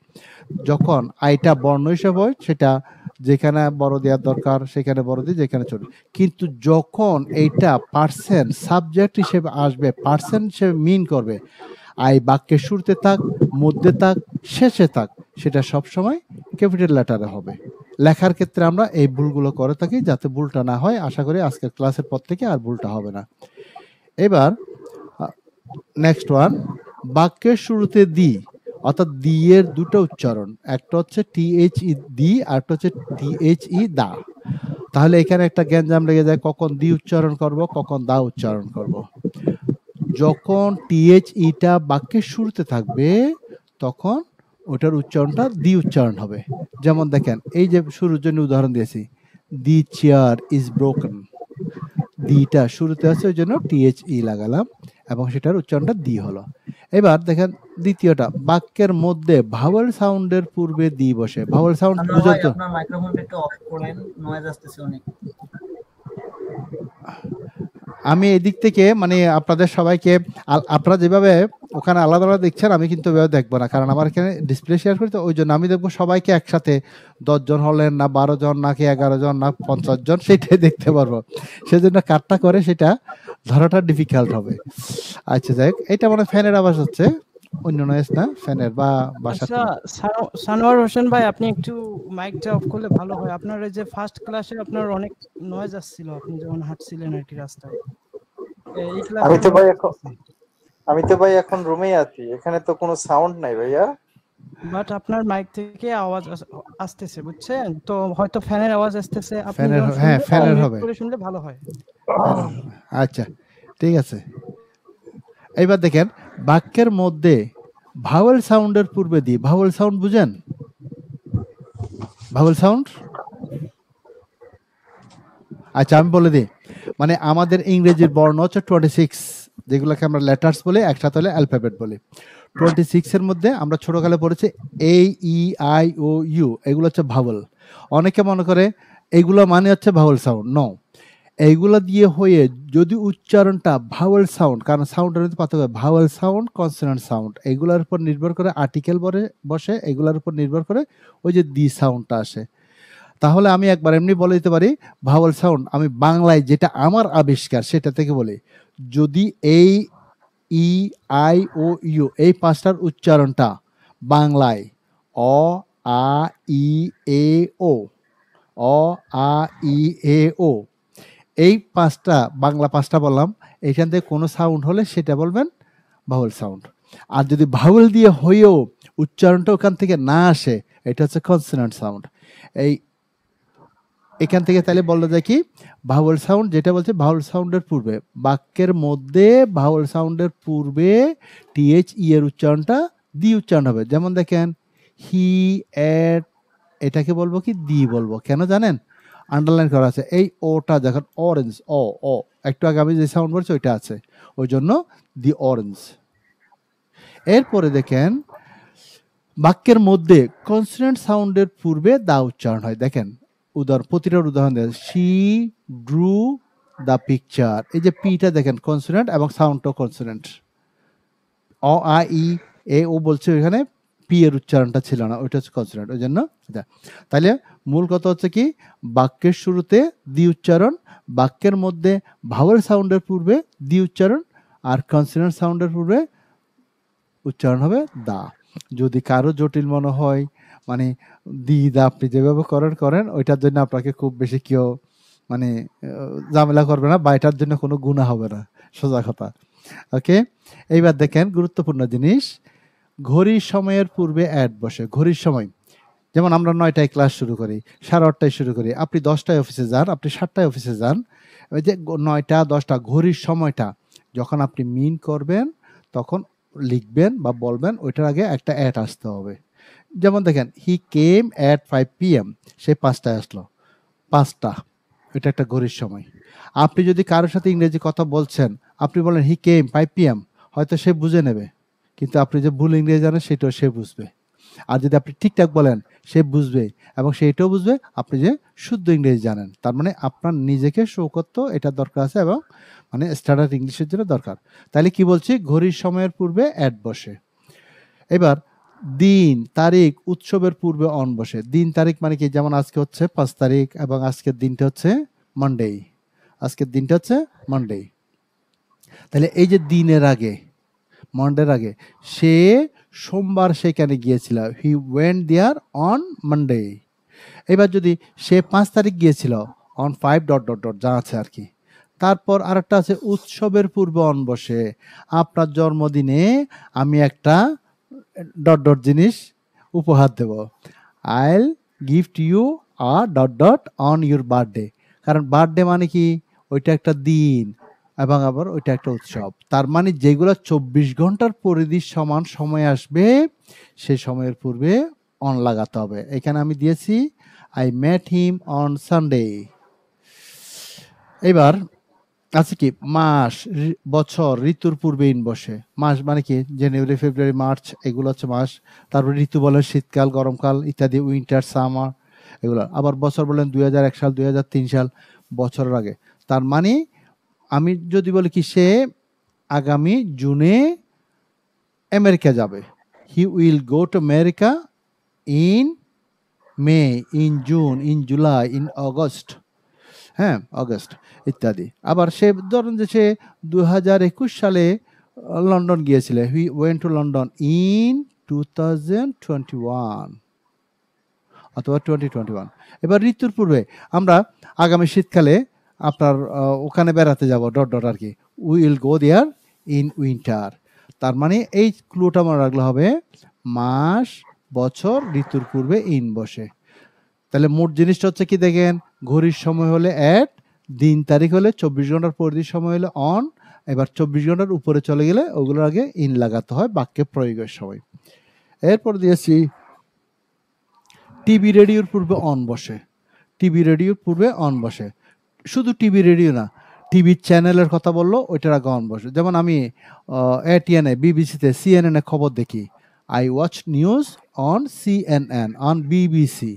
Speaker 1: যখন আইটা বর্ণ হিসেবে হয়, সেটা যেখানে বড় দেওয়ার দরকার সেখানে বড় দিই, যেখানে ছোট। কিন্তু যখন এইটা পার্সন সাবজেক্ট হিসেবে আসবে, পার্সন হিসেবে মিন করবে, আই বাক্যের শুরুতে থাক, মধ্যে থাক, শেষে থাক, সেটা সবসময় ক্যাপিটাল লেটারে হবে। লেখার ক্ষেত্রে আমরা এই ভুলগুলো করে থাকি, যাতে ভুলটা না হয়। আশা করি আজকের ক্লাসের পর থেকে আর ভুলটা হবে না। এবার নেক্সট ওয়ান, বাক্যের শুরুতে দি, অর্থাৎ দি এর দুটো উচ্চারণ, একটা হচ্ছে THE দি, আর একটা হচ্ছে THE দা। তাহলে এখানে একটা গ্যাঞ্জাম লেগে যায়, কখন দি উচ্চারণ করব, কখন দা উচ্চারণ করব। যখন THEটা বাক্যের শুরুতে থাকবে, তখন ওটার উচ্চারণটা দি উচ্চারণ হবে। যেমন দেখেন, এই যে শুরুর জন্য উদাহরণ দিয়েছি, দি চেয়ার ইজ ব্রোকেন, দিটা শুরুতে আছে ওই জন্য THE লাগালাম এবং সেটার উচ্চারণটা দি হলো। এবার দেখেন দ্বিতীয়টা, বাক্যের মধ্যে ভাওয়েল সাউন্ডের পূর্বে দি বসে। ভাওয়েল সাউন্ড
Speaker 6: আনোয়ার
Speaker 1: বুঝো
Speaker 6: ভাই
Speaker 1: তো?
Speaker 6: আপনার মাইক্রোফোনটা একটু অফ করেন, নয়েজ আসতেছে অনেক।
Speaker 1: আমি এদিক থেকে মানে আপনাদের সবাইকে আপনারা যেভাবে ওখানে আলাদা আলাদা দেখছেন আমি কিন্তু ওইভাবে দেখবো না, কারণ আমার এখানে ডিসপ্লে শেয়ার করি, তো ওই জন্য আমি দেখবো সবাইকে একসাথে 10 জন হলেন না 12 জন নাকি 11 জন না 50 জন সেটাই দেখতে পারবো, সেজন্য কাটটা করে সেটা ধরাটা ডিফিকাল্ট হবে। আচ্ছা যাই হোক, এটা মানে ফ্যানের আওয়াজ হচ্ছে, অন্য নয়েজ না, ফ্যানের বা বাসার
Speaker 8: আচ্ছা সানোয়ার হোসেন ভাই, আপনি একটু মাইকটা অফ করলে ভালো হয়। আপনার এই যে ফার্স্ট ক্লাসে আপনার অনেক নয়েজ আসছিল, আপনি যখন হাঁটছিলেন আর কি রাস্তায়। এই
Speaker 9: আমি তো ভাই এখন রুমেই আছি, এখানে তো কোনো সাউন্ড নাই ভাইয়া।
Speaker 8: বাট আপনার মাইক থেকে আওয়াজ আসতেছে, বুঝছেন তো? হয়তো ফ্যানের আওয়াজ আসতেছে, আপনি
Speaker 1: ফ্যানের,
Speaker 8: যখন
Speaker 1: হ্যাঁ
Speaker 8: শুনবেন,
Speaker 1: ফ্যানের
Speaker 8: mute
Speaker 1: হবে,
Speaker 8: করে শুনলে ভালো হয়।
Speaker 1: আচ্ছা ঠিক আছে। এইবার দেখেন বাক্যের মধ্যে ভাওয়েল সাউন্ডের পূর্বে দি, ভাওয়েল সাউন্ড বুঝেন? ভাওয়েল সাউন্ড, আচ্ছা আমি বলে দিই, মানে আমাদের ইংরেজির বর্ণ হচ্ছে 26, যেগুলোকে আমরা লেটার্স বলি, একসাথে হলে অ্যালফাবেট বলি। 26 এর মধ্যে আমরা ছোটকালে পড়েছি AEIOU, এগুলো হচ্ছে ভাওয়েল। অনেকে মনে করে এগুলো মানে হচ্ছে ভাওয়েল সাউন্ড, নো, এইগুলো দিয়ে হয়ে যদি উচ্চারণটা ভাওয়েল সাউন্ড, কারণ সাউন্ডের মধ্যে পার্থক্য, ভাওয়েল সাউন্ড, কনসোনেন্ট সাউন্ড, এগুলোর উপর নির্ভর করে আর্টিকেল বসে, এগুলোর উপর নির্ভর করে ওই যে দি সাউন্ডটা আসে। তাহলে আমি একবার এমনি বলে দিতে পারি ভাওয়েল সাউন্ড আমি বাংলায় যেটা আমার আবিষ্কার সেটা থেকে বলি, যদি এই EIOU এই 5টার উচ্চারণটা বাংলায় অ আ ই এ ও, অ আ ই এ ও, এই 5টা বাংলা 5টা বললাম, এইখান থেকে কোনো সাউন্ড হলে সেটা বলবেন ভাওয়েল সাউন্ড। আর যদি ভাওয়েল দিয়ে হয়েও উচ্চারণটা ওখান থেকে না আসে, এটা হচ্ছে কনসোনেন্ট সাউন্ড। এখান থেকে তাহলে বলা যায় কি, ভাওয়েল সাউন্ড যেটা বলছে ভাওয়েল সাউন্ডের পূর্বে, বাক্যের মধ্যে ভাওয়েল সাউন্ডের পূর্বে THE এর উচ্চারণটা দি উচ্চারণ হবে। যেমন দেখেন হি, এট, এটাকে বলবো কি দি বলবো, কেন জানেন? আন্ডারলাইন করা আছে, এই ওটা যখন অরেঞ্জ, ও একটু আগে আমি যে সাউন্ড বলছি ওইটা আছে, ওই জন্য দি অরেঞ্জ। এরপরে দেখেন বাক্যের মধ্যে কনসোনেন্ট সাউন্ডের পূর্বে দা উচ্চারণ হয়। দেখেন প্রতিটার উদাহরণ দেয়, শি ড্রু দ্য পিকচার, এই যে পিটা দেখেন কনসোনেন্ট এবং সাউন্ডটাও কনসোনেন্ট। অ আ ই এ ও বলছে, ওইখানে পি এর উচ্চারণটা ছিল না, ওইটা হচ্ছে কনসোনেন্ট, ওই জন্য। তাহলে মূল কথা হচ্ছে কি, বাক্যের শুরুতে দি উচ্চারণ, বাক্যের মধ্যে ভাওয়েল সাউন্ডের পূর্বে দি উচ্চারণ, আর কনসোনেন্ট সাউন্ডের পূর্বে উচ্চারণ হবে দা। যদি কারো জটিল মনে হয়, মানে দি দা আপনি যেভাবে করেন ওইটার জন্য আপনাকে খুব বেশি কেউ মানে ঝামেলা করবে না, বা এটার জন্য কোনো গুনাহ হবে না, সোজা কথা। ওকে, এইবার দেখেন গুরুত্বপূর্ণ জিনিস, ঘড়ির সময়ের পূর্বে অ্যাড বসে। ঘড়ির সময়, যেমন আমরা 9টায় ক্লাস শুরু করি, 8:30টায় শুরু করি, আপনি 10টায় অফিসে যান, আপনি 7টায় অফিসে যান, ওই যে 9টা 10টা ঘড়ির সময়টা যখন আপনি মিন করবেন তখন লিখবেন বা বলবেন, ওইটার আগে একটা অ্যাড আসতে হবে। যেমন দেখেন হি কেম অ্যাট 5 PM, সে 5টায় আসলো, 5টা, এটা একটা ঘড়ির সময়। আপনি যদি কারোর সাথে ইংরেজি কথা বলছেন, আপনি বলেন হি কেম 5 PM, হয়তো সে বুঝে নেবে, কিন্তু আপনি যে ভুল ইংরেজি জানেন সেটাও সে বুঝবে। আর যদি আপনি ঠিকঠাক বলেন সে বুঝবে, এবং সে এটাও বুঝবে আপনি যে শুদ্ধ ইংরেজি জানেন। তার মানে আপনার নিজেকে শো করতে এটা দরকার আছে, এবং মানে স্ট্যান্ডার্ড ইংলিশের জন্য দরকার। তাহলে কি বলছি, ঘড়ির সময়ের পূর্বে অ্যাড বসে। এবার দিন তারিখ উৎসবের পূর্বে অন বসে। দিন তারিখ মানে কি, যেমন আজকে হচ্ছে 5 তারিখ এবং আজকের দিনটা হচ্ছে মানডে, আজকের দিনটা হচ্ছে মানডে। তাহলে এই যে দিনের আগে, মানডের আগে, সে সোমবার সেখানে গিয়েছিল, he went there on Monday. এবার যদি সে 5 তারিখ গিয়েছিল, অন 5 ... যা আছে আর কি। তারপর আরেকটা আছে উৎসবের পূর্বে অন বসে, আপনার জন্মদিনে আমি একটা ... জিনিস উপহার দেব, I'll gift you a ... on your birthday. কারণ বার্থডে মানে কি, ওইটা একটা দিন এবং আবার ওইটা একটা উৎসব। তার মানে যেগুলো 24 ঘন্টার পরিধির সমান সময় আসবে, সেই সময়ের পূর্বে অন লাগাতে হবে। এখানে আমি দিয়েছি I met him on Sunday. এবার আছে কি মাস, বছর, ঋতুর পূর্বে ইন বসে। মাস মানে কি জানুয়ারি, ফেব্রুয়ারি, মার্চ, এগুলো হচ্ছে মাস। তারপর ঋতু বলেন শীতকাল, গরমকাল ইত্যাদি, উইন্টার, সামার, এগুলো। আবার বছর বলেন 2001 সাল, 2003 সাল, বছরের আগে। তার মানে আমি যদি বলি কি সে আগামী জুনে আমেরিকা যাবে, he will go to America in May, in June, in July, in August, হ্যাঁ অগস্ট ইত্যাদি। আবার সে ধরুন যে সে 2021 সালে লন্ডন গিয়েছিল, he went to London in 2021 অথবা 2021। এবার ঋতুর পূর্বে আমরা আগামী শীতকালে আপনার ওখানে বেড়াতে যাব ডট ডট আর কি, will go there in winter. তার মানে এই ক্লুটা মনে রাখলে হবে মাস, বছর, ঋতুর পূর্বে ইন বসে। তাহলে মোট জিনিসটা হচ্ছে কি দেখেন, ঘড়ির সময় হলে অ্যাট, দিন তারিখ হলে 24 ঘন্টার পরিধি সময় হলে অন। এবার 24 ঘন্টার উপরে চলে গেলে ওগুলোর আগে ইন লাগাতে হয় বাক্যে প্রয়োগের সময়। এরপর দিয়েছি টিভি রেডিওর পূর্বে অন বসে। টিভি রেডিওর পূর্বে অন বসে, শুধু টিভি রেডিও না, টিভি চ্যানেলের কথা বললো ওইটার আগে অন বসে। যেমন আমি এটিএনএ, বিবিসিতে, সিএনএনে খবর দেখি, I watch news on CNN, on BBC.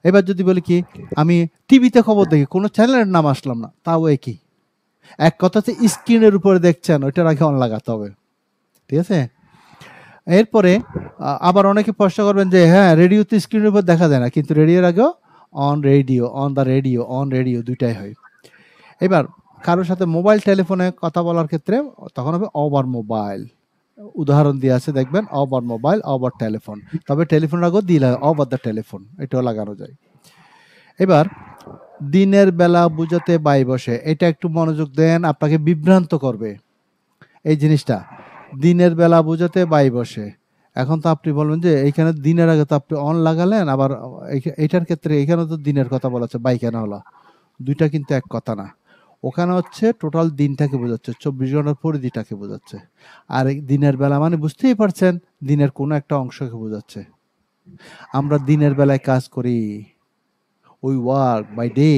Speaker 1: এবার যদি বলি কি আমি টিভিতে খবর দেখি, কোনো চ্যানেলের নাম আসলাম না, তাও একই। এক কথা হচ্ছে স্ক্রিনের উপরে দেখছেন, ওইটার আগে অন লাগাতে হবে, ঠিক আছে। এরপরে আবার অনেকে প্রশ্ন করবেন যে হ্যাঁ রেডিওতে স্ক্রিনের উপর দেখা যায় না, কিন্তু রেডিওর আগেও on radio, on the radio, on radio দুইটাই হয়। এবার কারোর সাথে মোবাইল টেলিফোনে কথা বলার ক্ষেত্রে তখন হবে ওভার মোবাইল। উদাহরণ দিয়ে আছে দেখবেন, ওভার মোবাইল, ওভার টেলিফোন। তবে টেলিফোন আগেও দিলে ওভার দ্য টেলিফোন, এটাও লাগানো যায়। এবার দিনের বেলা বুঝাতে বাই বসে, এটা একটু মনোযোগ দেন, আপনাকে বিভ্রান্ত করবে এই জিনিসটা। দিনের বেলা বুঝাতে বাই বসে, এখন তো আপনি বলবেন যে এইখানে দিনের আগে তো আপনি অন লাগালেন, আবার এটার ক্ষেত্রে এখানে তো দিনের কথা বলা হচ্ছে, বাই কেন হলো? দুইটা কিন্তু এক কথা না। ওখানে হচ্ছে টোটাল দিনটাকে বোঝাচ্ছে, 24 ঘন্টার পরিধিটাকে বোঝাচ্ছে। আর দিনের বেলা মানে বুঝতেই পারছেন দিনের কোনো একটা অংশকে বোঝাচ্ছে। আমরা দিনের বেলায় কাজ করি, উই ওয়ার্ক বাই ডে,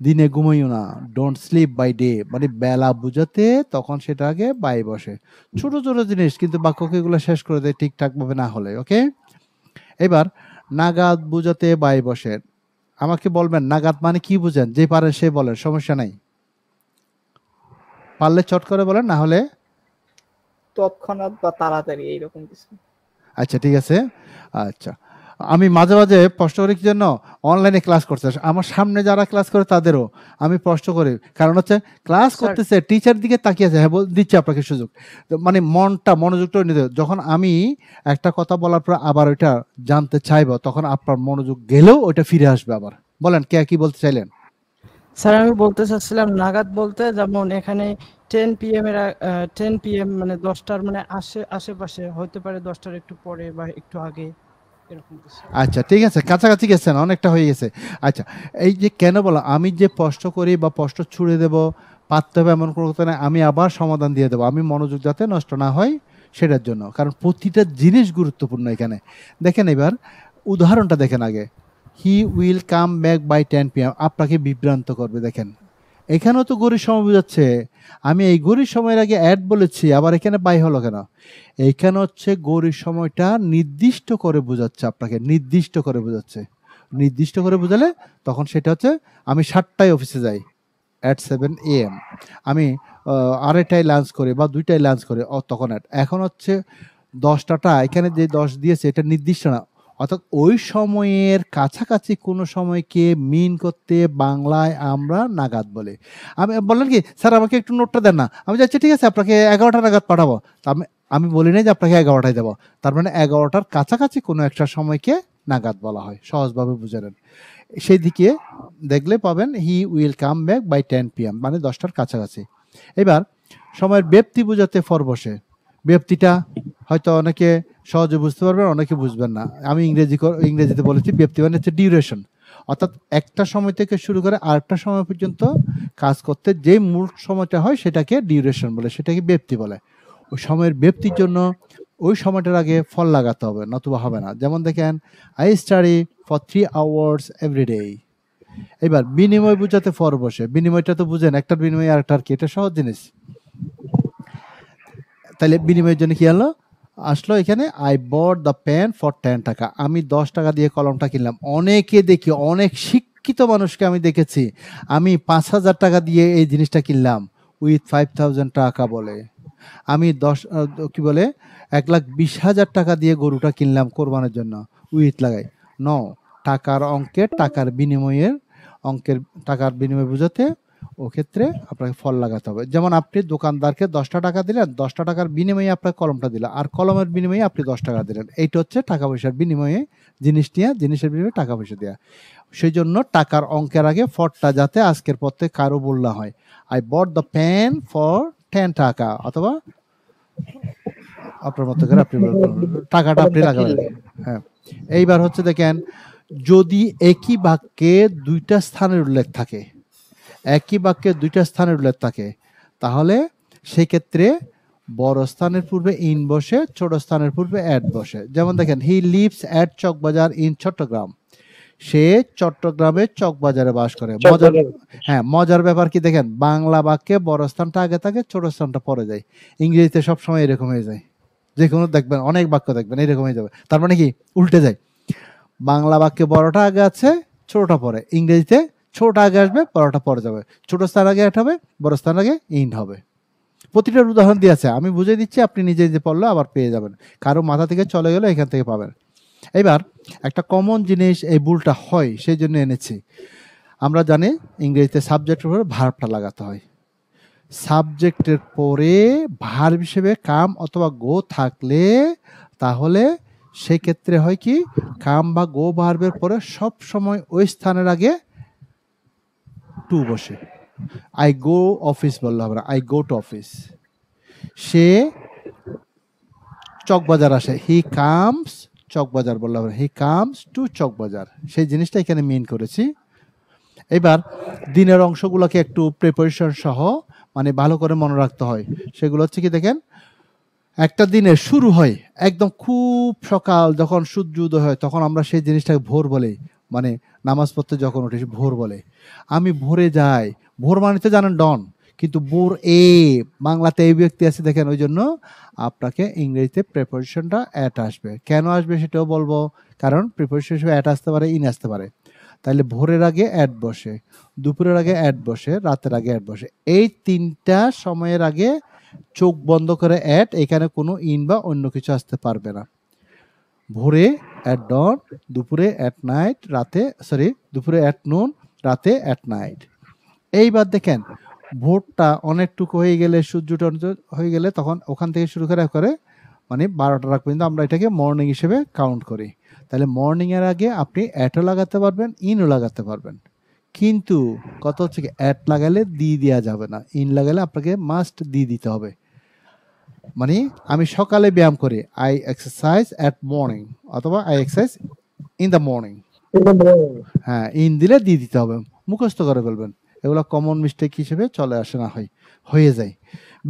Speaker 1: দিনে ঘুমাইও না, ডোন্ট স্লিপ বাই ডে, মানে বেলা বুঝাতে তখন সেটা আগে বাই বসে। ছোট ছোট জিনিস কিন্তু বাক্যকে এগুলো শেষ করে দেয় ঠিকঠাক ভাবে না হলে, ওকে। এবার নাগাদ বুঝাতে বাই বসে। আমাকে বলবেন নাগাদ মানে কি বুঝেন, যে পারে সে বলেন, সমস্যা নাই, পারলে চট করে বলেন, না হলে
Speaker 5: তৎক্ষণাৎ বা তাড়াতাড়ি এইরকম কিছু।
Speaker 1: আচ্ছা ঠিক আছে। আচ্ছা আমি মাঝে মাঝে প্রশ্ন করি কি জন্য, অনলাইনে ক্লাস করছে আমার সামনে যারা ক্লাস করে তাদেরও আমি প্রশ্ন করি, কারণ হচ্ছে ক্লাস করতেছে টিচার দিকে তাকিয়ে আছে, হ্যাঁ দিচ্ছে আপনাকে সুযোগ, মানে মনটা মনোযোগটা নিতে। যখন আমি একটা কথা বলার পর আবার ওইটা জানতে চাইবো, তখন আপনার মনোযোগ গেলেও ওইটা ফিরে আসবে আবার। বলেন কে কি বলতে চাইলেন?
Speaker 8: স্যার আমি বলতে চাচ্ছিলাম নাগাদ বলতে, যেমন এখানে 10 PM এর 10 PM মানে 10টার মানে আশেপাশে হতে পারে, 10টার একটু পরে বা একটু আগে, এরকম কিছু।
Speaker 1: আচ্ছা ঠিক আছে, কাছাকাছি গেছেন, অনেকটা হয়ে গেছে। আচ্ছা এই যে কেন বলো, আমি যে প্রশ্ন করি বা প্রশ্ন ছুড়ে দেব, পারতে হবে এমন কোনো কথা না, আমি আবার সমাধান দিয়ে দেবো, আমি মনোযোগ যাতে নষ্ট না হয় সেটার জন্য, কারণ প্রতিটা জিনিস গুরুত্বপূর্ণ এখানে। দেখেন এবার উদাহরণটা দেখেন আগে, he will come back by 10 PM, আপনাকে বিভ্রান্ত করবে। দেখেন এখানেও তো ঘড়ির সময় বোঝাচ্ছে, আমি এই ঘড়ির সময়ের আগে অ্যাড বলেছি, আবার এখানে বাই হলো কেন? এইখানে হচ্ছে ঘড়ির সময়টা নির্দিষ্ট করে বোঝাচ্ছে, আপনাকে নির্দিষ্ট করে বোঝাচ্ছে। নির্দিষ্ট করে বোঝালে তখন সেটা হচ্ছে আমি 7টায় অফিসে যাই, at 7 AM, আমি 2:30টায় লাঞ্চ করি বা 2টায় লাঞ্চ করি, তখন এখন হচ্ছে 10টাটা, এখানে যে 10 দিয়েছে এটা নির্দিষ্ট না, অর্থাৎ ওই সময়ের কাছাকাছি কোনো সময়কে মিন করতে বাংলায় আমরা নাগাদ বলি। আমি বললেন কি স্যার আমাকে একটু নোটটা দেন না, আমি যাচ্ছি ঠিক আছে আপনাকে 11টা নাগাদ পাঠাবো, আমি বলি নাই যে আপনাকে 11টায় দেবো, তার মানে 11টার কাছাকাছি কোনো একটা সময়কে নাগাদ বলা হয়, সহজভাবে বুঝে নেন। সেই দিকে দেখলে পাবেন he will come back by 10 PM, মানে 10টার কাছাকাছি। এবার সময়ের ব্যক্তি বোঝাতে ফর বসে, ব্যক্তিটা হয়তো অনেকে সহজে বুঝতে পারবেন, অনেকে বুঝবেন না। আমি ইংরেজিতে বলেছি ব্যক্তি মানে হচ্ছে ডিউরেশন, অর্থাৎ একটা সময় থেকে শুরু করে আরেকটা সময় পর্যন্ত কাজ করতে যে মূল সময়টা হয় সেটাকে ডিউরেশন বলে, সেটাকে ব্যক্তি বলে। ওই সময়ের ব্যক্তির জন্য ওই সময়টার আগে ফল লাগাতে হবে, নতুবা হবে না। যেমন দেখেন, I study for 3 hours every day. এবার বিনিময় বুঝাতে ফর বসে, বিনিময়টা তো বুঝেন, একটার বিনিময় আরেকটার কি, এটা সহজ জিনিস। তাহলে বিনিময়ের জন্য কি হলো, আসলো এখানে I bought the pen for 10 taka. আমি 10 টাকা দিয়ে কলমটা কিনলাম। অনেকে দেখি, অনেক শিক্ষিত মানুষকে আমি দেখেছি, আমি 5,000 টাকা দিয়ে এই জিনিসটা কিনলাম, উইথ 5,000 টাকা বলে। আমি 1,20,000 টাকা দিয়ে গরুটা কিনলাম কোরবানের জন্য, উইথ লাগাই। টাকার অঙ্কের, টাকার বিনিময়ের অঙ্কের, টাকার বিনিময় বুঝাতে ও ক্ষেত্রে আপনাকে ফল লাগাতে হবে। যেমন আপনি দোকানদারকে 10টা টাকা দিলেন, 10টা টাকার বিনিময়ে আপনার কলমটা দিল, আর কলমের বিনিময়ে আপনি 10 টাকা দিলেন। এইটা হচ্ছে টাকা পয়সার বিনিময়ে জিনিস নিয়ে, জিনিসের বিনিময়ে টাকা পয়সা দেওয়া। সেই জন্য টাকার অঙ্কের আগে ফরটা যাতে আজকের পর থেকে কারো বললা হয়, I bought the pen for 10 taka, অথবা আপনার মতো করে আপনি টাকাটা আপনি লাগাবেন। হ্যাঁ, এইবার হচ্ছে দেখেন, যদি একই বাক্যে দুইটা স্থানের উল্লেখ থাকে, একই বাক্যে দুইটা স্থানের উল্লেখ থাকে, তাহলে সেই ক্ষেত্রে বড় স্থানের পূর্বে ইন বসে, ছোট স্থানের পূর্বে অ্যাট বসে। যেমন দেখেন, he lives at Chawkbazar in Chattogram. সে চট্টগ্রামে চকবাজারে বাস করে। মজার ব্যাপার কি দেখেন, বাংলা বাক্যে বড় স্থানটা আগে থাকে, ছোট স্থানটা পরে যায়। ইংরেজিতে সবসময় এরকম হয়ে যায়, যে কোনো দেখবেন অনেক বাক্য দেখবেন এরকম হয়ে যাবে। তার মানে কি, উল্টে যায়। বাংলা বাক্যে বড়টা আগে আছে, ছোটটা পরে। ইংরেজিতে ছোটটা আগে আসবে, বড়টা পরে যাবে। ছোট স্থান আগে অ্যাট হবে, বড় স্থান আগে ইন হবে। প্রতিটার উদাহরণ দিয়ে আছে, আমি বুঝিয়ে দিচ্ছি, আপনি নিজে নিজে পড়লে আবার পেয়ে যাবেন। কারো মাথা থেকে চলে গেলে এখান থেকে পাবেন। এবার একটা কমন জিনিস, এই ভুলটা হয়, সেই জন্য এনেছি। আমরা জানি ইংরেজিতে সাবজেক্টের পরে ভার্বটা লাগাতে হয়। সাবজেক্টের পরে ভার্ব হিসেবে কাম অথবা গো থাকলে, তাহলে সেই ক্ষেত্রে হয় কি, কাম বা গো ভার্বের পরে সব সময় ওই স্থানের আগে টু বসে। আই গো অফিস বললে হবে না, আই গো টু অফিস। সে চকবাজার আসে, হি কামস চকবাজার বললে হবে, হি কামস টু চকবাজার। সেই জিনিসটা এখানে মিন করেছি। এবার দিনের অংশগুলোকে একটু প্রিপারেশন সহ মানে ভালো করে মনে রাখতে হয়। সেগুলো হচ্ছে কি দেখেন, একটা দিনের শুরু হয় একদম খুব সকাল, যখন সূর্য উদয় হয়, তখন আমরা সেই জিনিসটাকে ভোর বলি। মানে নামাজ পড়তে যখন উঠে ভোর বলে। আমি ভোরে যাই, ভোর মানে তো জানেন ডন, কিন্তু ভোর এ বাংলাতে এই ব্যক্তি আছে দেখেন, ওই জন্য আপনাকে ইংরেজিতে প্রিপারেশনটা অ্যাট আসবে। কেন আসবে সেটাও বলবো, কারণ প্রিপারেশন হিসেবে অ্যাট আসতে পারে, ইন আসতে পারে। তাহলে ভোরের আগে অ্যাট বসে, দুপুরের আগে অ্যাট বসে, রাতের আগে অ্যাট বসে। এই তিনটা সময়ের আগে চোখ বন্ধ করে অ্যাট, এখানে কোনো ইন বা অন্য কিছু আসতে পারবে না। ভোরে অ্যাট ডন, দুপুরে অ্যাট নাইট, দুপুরে অ্যাট নুন, রাতে অ্যাট নাইট। এইবার দেখেন, ভোরটা অনেকটুকু হয়ে গেলে, সূর্যটা হয়ে গেলে, তখন ওখান থেকে শুরু করে মানে 12টা রাখ পর্যন্ত আমরা এটাকে মর্নিং হিসেবে কাউন্ট করি। তাহলে মর্নিং এর আগে আপনি অ্যাটও লাগাতে পারবেন, ইনও লাগাতে পারবেন। কিন্তু কত হচ্ছে কি, অ্যাট লাগালে দি দেওয়া যাবে না, ইন লাগালে আপনাকে মাস্ট দি দিতে হবে। মানে আমি সকালে ব্যায়াম করি, আই এক্সারসাইজ অ্যাট মর্নিং, অথবা I exercise in the morning. হ্যাঁ, ইন দিলে দি দিতে হবে, মুখস্থ করে ফেলবেন। এগুলো কমন মিস্টেক হিসেবে চলে আসে না, হয়ে যায়।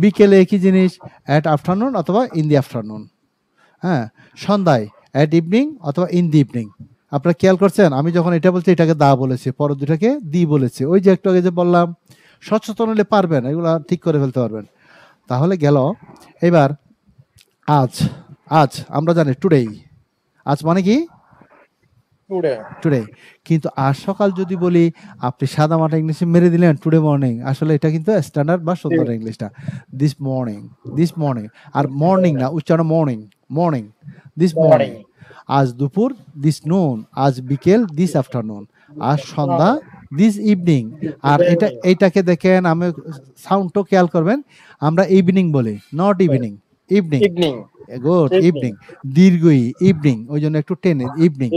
Speaker 1: বিকেলে একই জিনিস, অ্যাট আফটারনুন অথবা ইন দি আফটারনুন। হ্যাঁ, সন্ধ্যায় অ্যাট ইভিনিং অথবা ইন দি ইভিনিং। আপনারা খেয়াল করছেন, আমি যখন এটা বলছি এটাকে দা বলেছি, পরের দুটাকে দি বলেছি। ওই যে একটু আগে যে বললাম, সচেতন হলে পারবেন, এগুলো ঠিক করে ফেলতে পারবেন। তাহলে গেল। এবার আজ আমরা জানি টুডে, আজ মানে কি টুডে। কিন্তু আজ সকাল যদি বলি, আপনি সাদা মাটা ইংলিশে মেরে দিলেন টুডে মর্নিং, আসলে এটা কিন্তু স্ট্যান্ডার্ড বা সুন্দর ইংলিশটা দিস মর্নিং। আর মর্নিং না, উচ্চারণ মর্নিং, দিস মর্নিং। আজ দুপুর, দিস নুন। আজ বিকেল, দিস আফটারনুন। আজ সন্ধ্যা, দিস ইভিনিং। আর এইটাকে দেখেন, আমি সাউন্ডটা খেয়াল করবেন, আমরা ইভিনিং বলি, not evening, evening. Good, evening. দীর্ঘ ইভিনিং, ওই জন্য একটু টেনে ইভিনিং,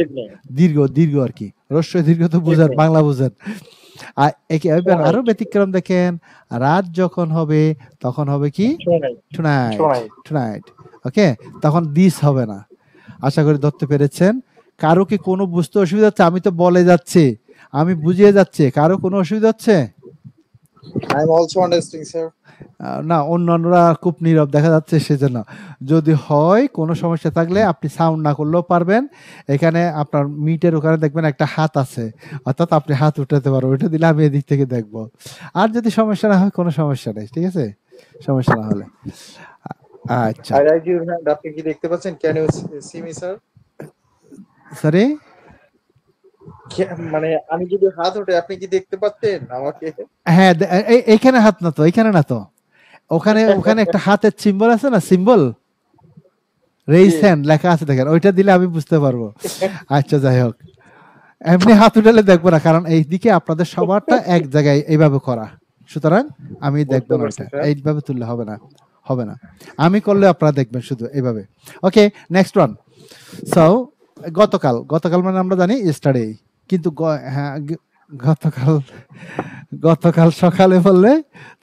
Speaker 1: দীর্ঘ আর কি, রস্য দীর্ঘ তো বুঝেন, বাংলা বুঝেন। আর এবার আরো ব্যতিক্রম দেখেন, রাত যখন হবে তখন হবে কি, টুনাইট। ওকে, তখন দিস হবে না। আশা করি ধরতে পেরেছেন। কারো কি কোনো বুঝতে অসুবিধা হচ্ছে? আমি তো বলে যাচ্ছি, আমি বুঝিয়ে যাচ্ছি, কারো কোনো অসুবিধা হচ্ছে?
Speaker 9: I am also understanding sir.
Speaker 1: না, অন্যান্যরা খুব নীরব দেখা যাচ্ছে, সেজন্য যদি হয় কোনো সমস্যা থাকলে আপনি সাউন্ড না করলেও পারবেন। এখানে আপনার মিটের ওখানে দেখবেন একটা হাত আছে, অর্থাৎ আপনি হাত উঠাতে পারবেন, ওইটা দিলে আমি এদিক থেকে দেখবো। আর যদি সমস্যা না হয় কোনো সমস্যা নেই, ঠিক আছে, সমস্যা না হলে। আচ্ছা,
Speaker 9: আই রাইট ইউর হ্যান্ড, আপনি কি দেখতে পাচ্ছেন? Can you see me sir?
Speaker 1: Sorry,
Speaker 9: মানে আমি যদি হাত উঠে আপনি কি দেখতে পাচ্ছেন আমাকে?
Speaker 1: হ্যাঁ এইখানে হাত না তো, এইখানে না তো, ওখানে ওখানে একটা হাতের সিম্বল আছে না, সিম্বল রেইজ হ্যান্ড লেখা আছে দেখেন, ওইটা দিলে আমি বুঝতে পারবো। আচ্ছা, যাই হোক, এমনি হাত উঠালে দেখবো না, কারণ এইদিকে আপনাদের সবারটা এক জায়গায় এইভাবে করা, সুতরাং আমি দেখবো না, ওইটা এইভাবে তুললে হবে না, হবে না, আমি করলে আপনারা দেখবেন শুধু এইভাবে। ওকে, নেক্সট ওয়ান। সো গতকাল, গতকাল মানে আমরা জানি ইয়েস্টারডে, কিন্তু হ্যাঁ গতকাল সকালে বললে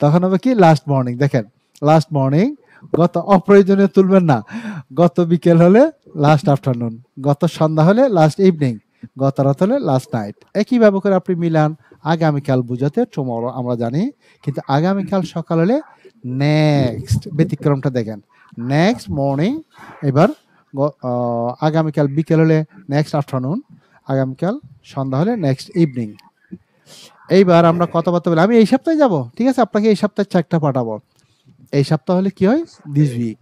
Speaker 1: তখন হবে কি লাস্ট মর্নিং। দেখেন, লাস্ট মর্নিং, গত অপ্রয়োজনীয় তুলবেন না, গত বিকেল হলে লাস্ট আফটারনুন, গত সন্ধ্যা হলে লাস্ট ইভিনিং, গত রাত হলে লাস্ট নাইট। একইভাবে করে আপনি মিলান, আগামীকাল বুঝাতে টুমরো আমরা জানি, কিন্তু আগামীকাল সকাল হলে নেক্সট, ব্যতিক্রমটা দেখেন, নেক্সট মর্নিং। এবার আগামীকাল বিকেল হলে নেক্সট আফটারনুন, আগামীকাল সন্ধ্যা হলে নেক্সট ইভিনিং। এইবার আমরা কথাবার্তা বলি, আমি এই সপ্তাহে যাব, ঠিক আছে, আপনাকে এই সপ্তাহে চেকটা পাঠাবো। এই সপ্তাহ হলে কি হয়, দিস উইক,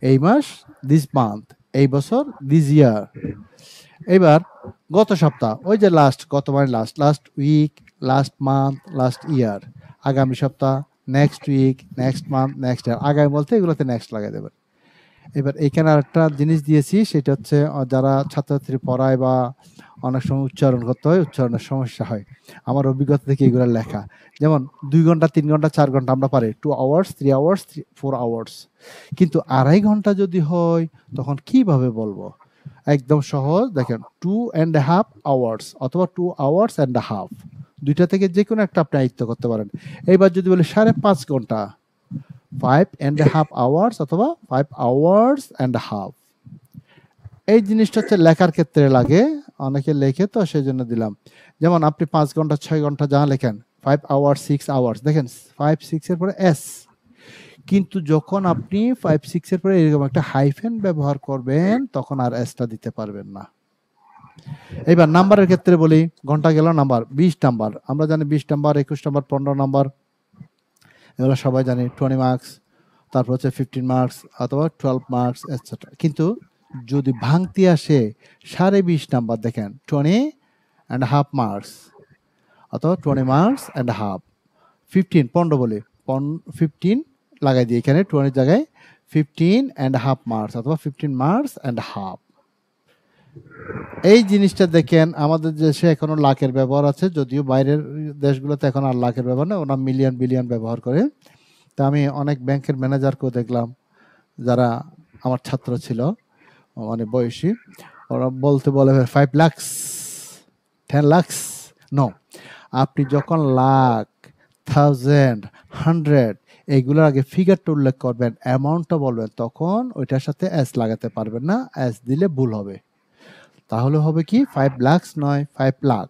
Speaker 1: এই মাস দিস মান্থ, এই বছর দিস ইয়ার। এবার গত সপ্তাহ, ওই যে লাস্ট, গত মানে last, last week, last month, last year. আগামী সপ্তাহ, next week, next month, next year. আগামী বলতে এগুলোতে নেক্সট লাগাই দেবেন। এবার এখানে আরেকটা জিনিস দিয়েছি, সেটা হচ্ছে যারা ছাত্রছাত্রী পড়ায় বা অনেক সময় উচ্চারণ করতে হয়, উচ্চারণের সমস্যা হয়, আমার অভিজ্ঞতা থেকে এগুলো লেখা। যেমন 2 ঘন্টা, 3 ঘন্টা, 4 ঘন্টা আমরা পারি, 2 আওয়ার্স, 3 আওয়ার্স, 4 আওয়ার্স, কিন্তু 2.5 ঘন্টা যদি হয় তখন কিভাবে বলবো? একদম সহজ, দেখেন, 2.5 আওয়ার্স অথবা 2 আওয়ার্স অ্যান্ড হাফ, দুইটা থেকে যে কোনো একটা আপনি আয়ত্ত করতে পারেন। এইবার যদি বলি 5.5 ঘন্টা, 5.5 আওয়ার্স অথবা 5 আওয়ার্স অ্যান্ড হাফ। এই জিনিসটা হচ্ছে লেখার ক্ষেত্রে লাগে, অনেকে লেখে তো সেই জন্য দিলাম। যেমন আপনি 5 ঘন্টা, 6 ঘন্টা যা লেখেন, 5 আওয়ার্স, 6 আওয়ার্স, দেখেন 5, 6 এর পরে এস। কিন্তু যখন আপনি 5, 6 এর পরে এরকম একটা হাইফেন ব্যবহার করবেন তখন আর এসটা দিতে পারবেন না। এবার নাম্বারের ক্ষেত্রে বলি, ঘন্টা গেল নাম্বার, 20 নাম্বার, আমরা জানি 20 নাম্বার, 21 নাম্বার, 15 নাম্বার, এগুলো সবাই জানি, 20 মার্কস, তারপর হচ্ছে 15 মার্কস অথবা 12 মার্কস এটসেট্রা। কিন্তু যদি ভাঙতি আসে 20.5 নাম্বার, দেখেন 20.5 মার্কস অথবা 20 মার্কস অ্যান্ড হাফ। 15 বলে 15 লাগাই দিই এখানে, 20 জায়গায় 15.5 মার্কস অথবা 15 মার্কস অ্যান্ড হাফ। এই জিনিসটা দেখেন, আমাদের দেশে এখনো লাখের ব্যবহার আছে, যদিও বাইরের দেশগুলোতে এখন আর লাখের ব্যবহার নেই, ওরা মিলিয়ন বিলিয়ন ব্যবহার করে। তা আমি অনেক ব্যাংকের ম্যানেজারকেও দেখলাম যারা আমার ছাত্র ছিল, মানে বয়সী, ওরা বলে 5 লাখ, 10 লাখ। নো, আপনি যখন লাখ, 1000, 100 এইগুলোর আগে ফিগারটা উল্লেখ করবেন, অ্যামাউন্টটা বলবেন, তখন ওইটার সাথে এস লাগাতে পারবেন না, এস দিলে ভুল হবে। তাহলে হবে কি, 5 লাখ নয় 5 লাখ,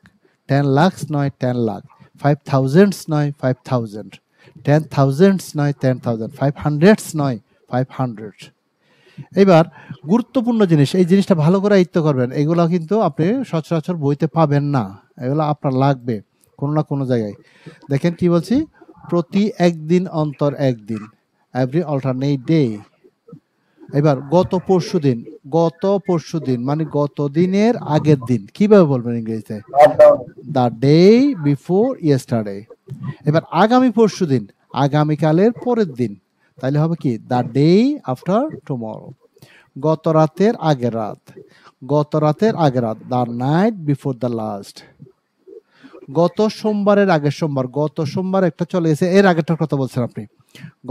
Speaker 1: 10 লাখ নয় 10 লাখ, 5,000 নয় 5,000, 10,000 নয় 10,000, 500 নয় 500। এবার গুরুত্বপূর্ণ জিনিস, এই জিনিসটা ভালো করে আয়ত্ত করবেন, এগুলো কিন্তু আপনি সচরাচর বইতে পাবেন না, এগুলো আপনার লাগবে কোনো না কোনো জায়গায়। দেখেন কি বলছি, প্রতি একদিন অন্তর একদিন, এভরি অল্টারনেট ডে। এবার গত পরশু দিন মানে গত দিনের আগের দিন, কিভাবে বলবেন ইংরেজিতে? The day before yesterday. এবার আগামী পরশু দিন, আগামীকালের পরের দিন, তাহলে হবে কি, দ্য ডে আফটার টুমরো। গত রাতের আগের রাত, the night before the last. গত সোমবারের আগের সোমবার, গত সোমবার একটা চলে গেছে, এর আগেরটার কথা বলছেন আপনি,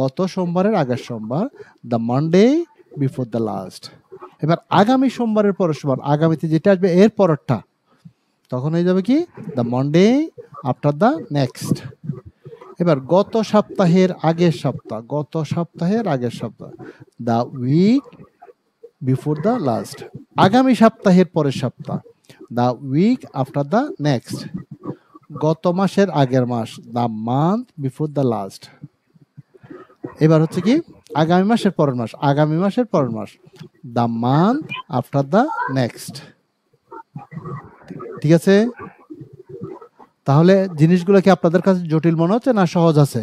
Speaker 1: গত সোমবারের আগের সোমবার, the Monday before the last. এবার আগামী সোমবারের পরের সোমবার, আগামীতে যেটা আসবে এর পরেরটা, তখন হয়ে যাবে কি, the Monday after the next. এবার গত সপ্তাহের আগের সপ্তাহ, the week before the last. আগামী সপ্তাহের পরের সপ্তাহ, the week after the next. গত মাসের আগের মাস, the month before the last. এবার হচ্ছে কি আগামী মাসের পরের মাস, আগামী মাসের পরের মাস, the month after the next. ঠিক আছে? তাহলে জিনিসগুলো কি আপনাদের কাছে জটিল মনে হচ্ছে না সহজ আছে?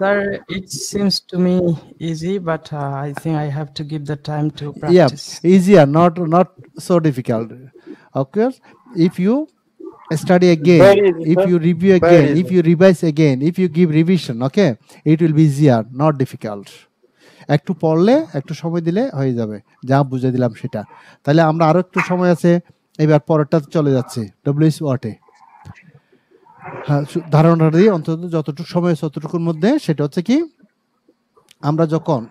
Speaker 8: Sir, it seems to me easy, but I think I have to give the time to
Speaker 1: Yeah,
Speaker 8: practice.
Speaker 1: easier, not so difficult. Okay, if you study again,
Speaker 9: Very easy,
Speaker 1: if
Speaker 9: sir.
Speaker 1: you review
Speaker 9: Very
Speaker 1: again,
Speaker 9: easy.
Speaker 1: if you revise again, if you give revision, okay, it will be easier, not difficult. একটু পড়লে একটু সময় দিলে হয়ে যাবে, যা বুঝে দিলাম সেটা। তাহলে আমরা আরো একটু সময় আছে, এবার পরেরটা চলে যাচ্ছে ডব্লিউএস ওয়ার্ডে। হ্যাঁ, ধারণা দিয়ে অন্তত যতটুকু সময় আছে ততটুকুর মধ্যে, সেটা হচ্ছে কি আমরা যখন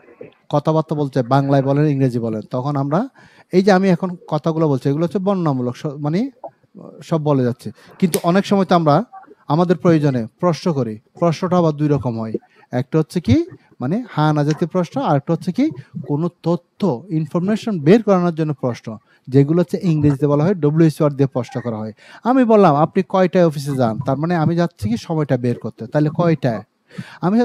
Speaker 1: কথাবার্তা বলতে বাংলায় বলেন ইংরেজি বলেন, তখন আমরা এই যে আমি এখন কথাগুলো বলছি এগুলো হচ্ছে বর্ণনামূলক, মানে সব বলে যাচ্ছে, কিন্তু অনেক সময় তো আমরা আমাদের প্রয়োজনে প্রশ্ন করি। প্রশ্নটা আবার দুই রকম হয়, একটা হচ্ছে কি মানে হ্যাঁ না জাতীয় প্রশ্ন, আর একটা হচ্ছে কি কোনো তথ্য ইনফরমেশন বের করানোর জন্য প্রশ্ন, যেগুলো হচ্ছে ইংরেজিতে বলা হয় ডব্লিউএস ওয়ার্ড দিয়ে প্রশ্ন করা হয়। আমি বললাম আপনি কয়টায় অফিসে যান, তার মানে আমি যাচ্ছি কি সময়টা বের করতে, তাহলে কয়টায়। আমি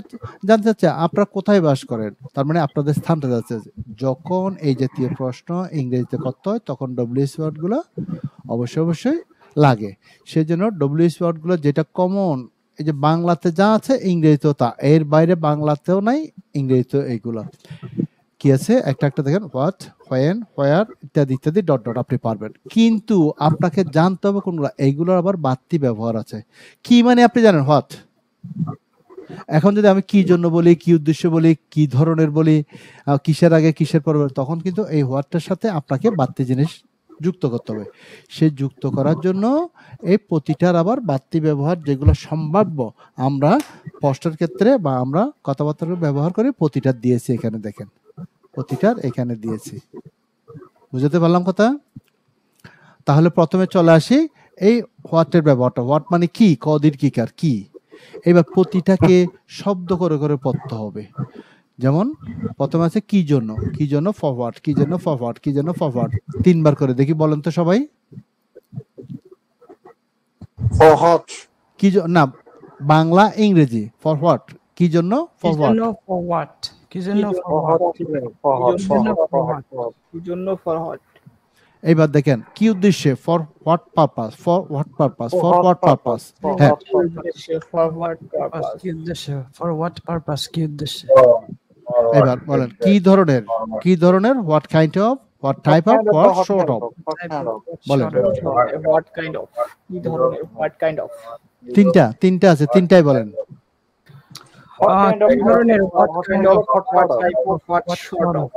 Speaker 1: জানতে চাচ্ছি আপনারা কোথায় বাস করেন, তার মানে আপনাদের স্থানটা যাচ্ছে। যখন এই জাতীয় প্রশ্ন ইংরেজিতে করতে হয় তখন ডব্লিউএস ওয়ার্ডগুলো অবশ্যই লাগে। সেই জন্য ডব্লিউএস ওয়ার্ডগুলো যেটা কমন, এই যে বাংলাতে যা আছে ইংরেজিতেও তা, এর বাইরে বাংলাতেও নাই ইংরেজিতেও এইগুলো কি আছে একটা একটা দেখেন, হোয়াট, হোয়েন, হোয়ার ইত্যাদি ইত্যাদি ডট ডট আপনি পারবেন। কিন্তু আপনাকে জানতে হবে কোনগুলো, এইগুলোর আবার বাড়তি ব্যবহার আছে। কি মানে আপনি জানেন হোয়াট, এখন যদি আমি কি জন্য বলি, কি উদ্দেশ্য বলি, কি ধরনের বলি, কিসের আগে কিসের পরে, তখন কিন্তু এই হোয়াটটার সাথে আপনাকে বাড়তি জিনিস যুক্ত করতে হবে। সে যুক্ত করার জন্য এই প্রতিটার আবার বাড়তি ব্যবহার যেগুলো সম্ভাব্য আমরা প্রশ্নের ক্ষেত্রে বা আমরা কথাবার্তার ব্যবহার করে প্রতিটার দিয়েছি, এখানে দেখেন প্রতিটার এখানে দিয়েছি। বুঝতে পারলাম কথা? তাহলে প্রথমে চলে আসি এই হোয়াটের ব্যবহারটা। হোয়াট মানে কি, কদির কি কার কি। এবার প্রতিটাকে শব্দ করে করে পড়তে হবে। যেমন প্রথমে আছে কি জন্য, কি জন্য ফরওয়ার্ড, কি জন্য ফরওয়ার্ড, কি জন্য ফরওয়ার্ড, তিনবার করে দেখি বলেন তো সবাই।
Speaker 9: ফরওয়ার্ড
Speaker 1: কি না বাংলা ইংরেজি ফরওয়ার্ড, কি জন্য ফরওয়ার্ড,
Speaker 8: Forward. কি জন্য forward?
Speaker 5: কি জন্য ফরওয়ার্ড।
Speaker 1: এইবার দেখেন কি উদ্দেশ্যে, for what purpose, for what purpose, for what purpose. হ্যাঁ,
Speaker 5: ফরওয়ার্ড
Speaker 8: Purpose, কি উদ্দেশ্য? For what purpose? কি উদ্দেশ্য?
Speaker 1: এবার বলেন কি ধরনের, কি ধরনের, what kind of, what type of, what sort of, বলেন।
Speaker 5: হোয়াট কাইন্ড অফ, কি ধরনের, হোয়াট কাইন্ড অফ।
Speaker 1: তিনটা আছে, তিনটাই বলেন।
Speaker 8: কি ধরনের, what kind of,
Speaker 5: what type of, what sort of।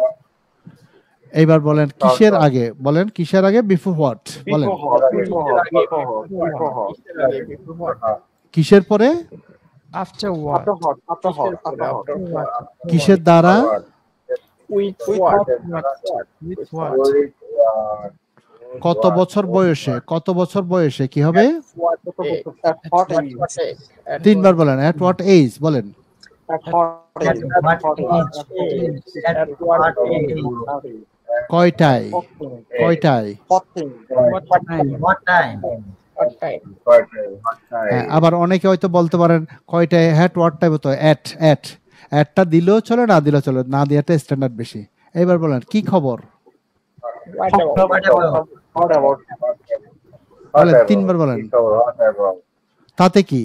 Speaker 1: এইবার বলেন কিসের আগে, বলেন কিসের আগে, বিফোর হোয়াট বলেন। কিসের পরে,
Speaker 8: after what?
Speaker 1: কিসের দ্বারা,
Speaker 5: With what?
Speaker 8: With what?
Speaker 1: কত বছর বয়সে, কত বছর বয়সে কি হবে, তিনবার বলেন। এট হোয়াট এজ বলেন। কয়টায়, কয়টায়, হ্যাঁ, আবার অনেকে হয়তো বলতে পারেন কয়টায়, হ্যাট হোয়াট টাইম হতো, এট এট এটটা দিলেও চলে না দিলেও চলে, না দিয়াটা স্ট্যান্ডার্ড বেশি। এবার বলেন কি খবর, বলেন তিনবার বলেন। তাতে কি,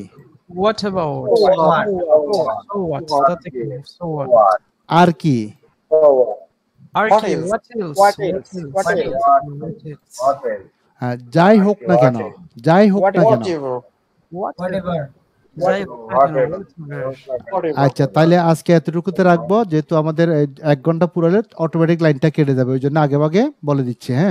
Speaker 8: What about? So what? তাতে কি? So what?
Speaker 1: আর কি,
Speaker 8: আর কি? What else?
Speaker 5: What else? What else?
Speaker 1: হ্যাঁ, যাই হোক না কেন, যাই হোক না কেন।
Speaker 8: যাই হোক না কেন, whatever.
Speaker 1: আচ্ছা, তাহলে আজকে এতটুকুতে রাখবো, যেহেতু আমাদের 1 ঘন্টা পুরালে অটোমেটিক লাইনটা কেটে যাবে, ওই জন্য আগে ভাগে বলে দিচ্ছি। হ্যাঁ।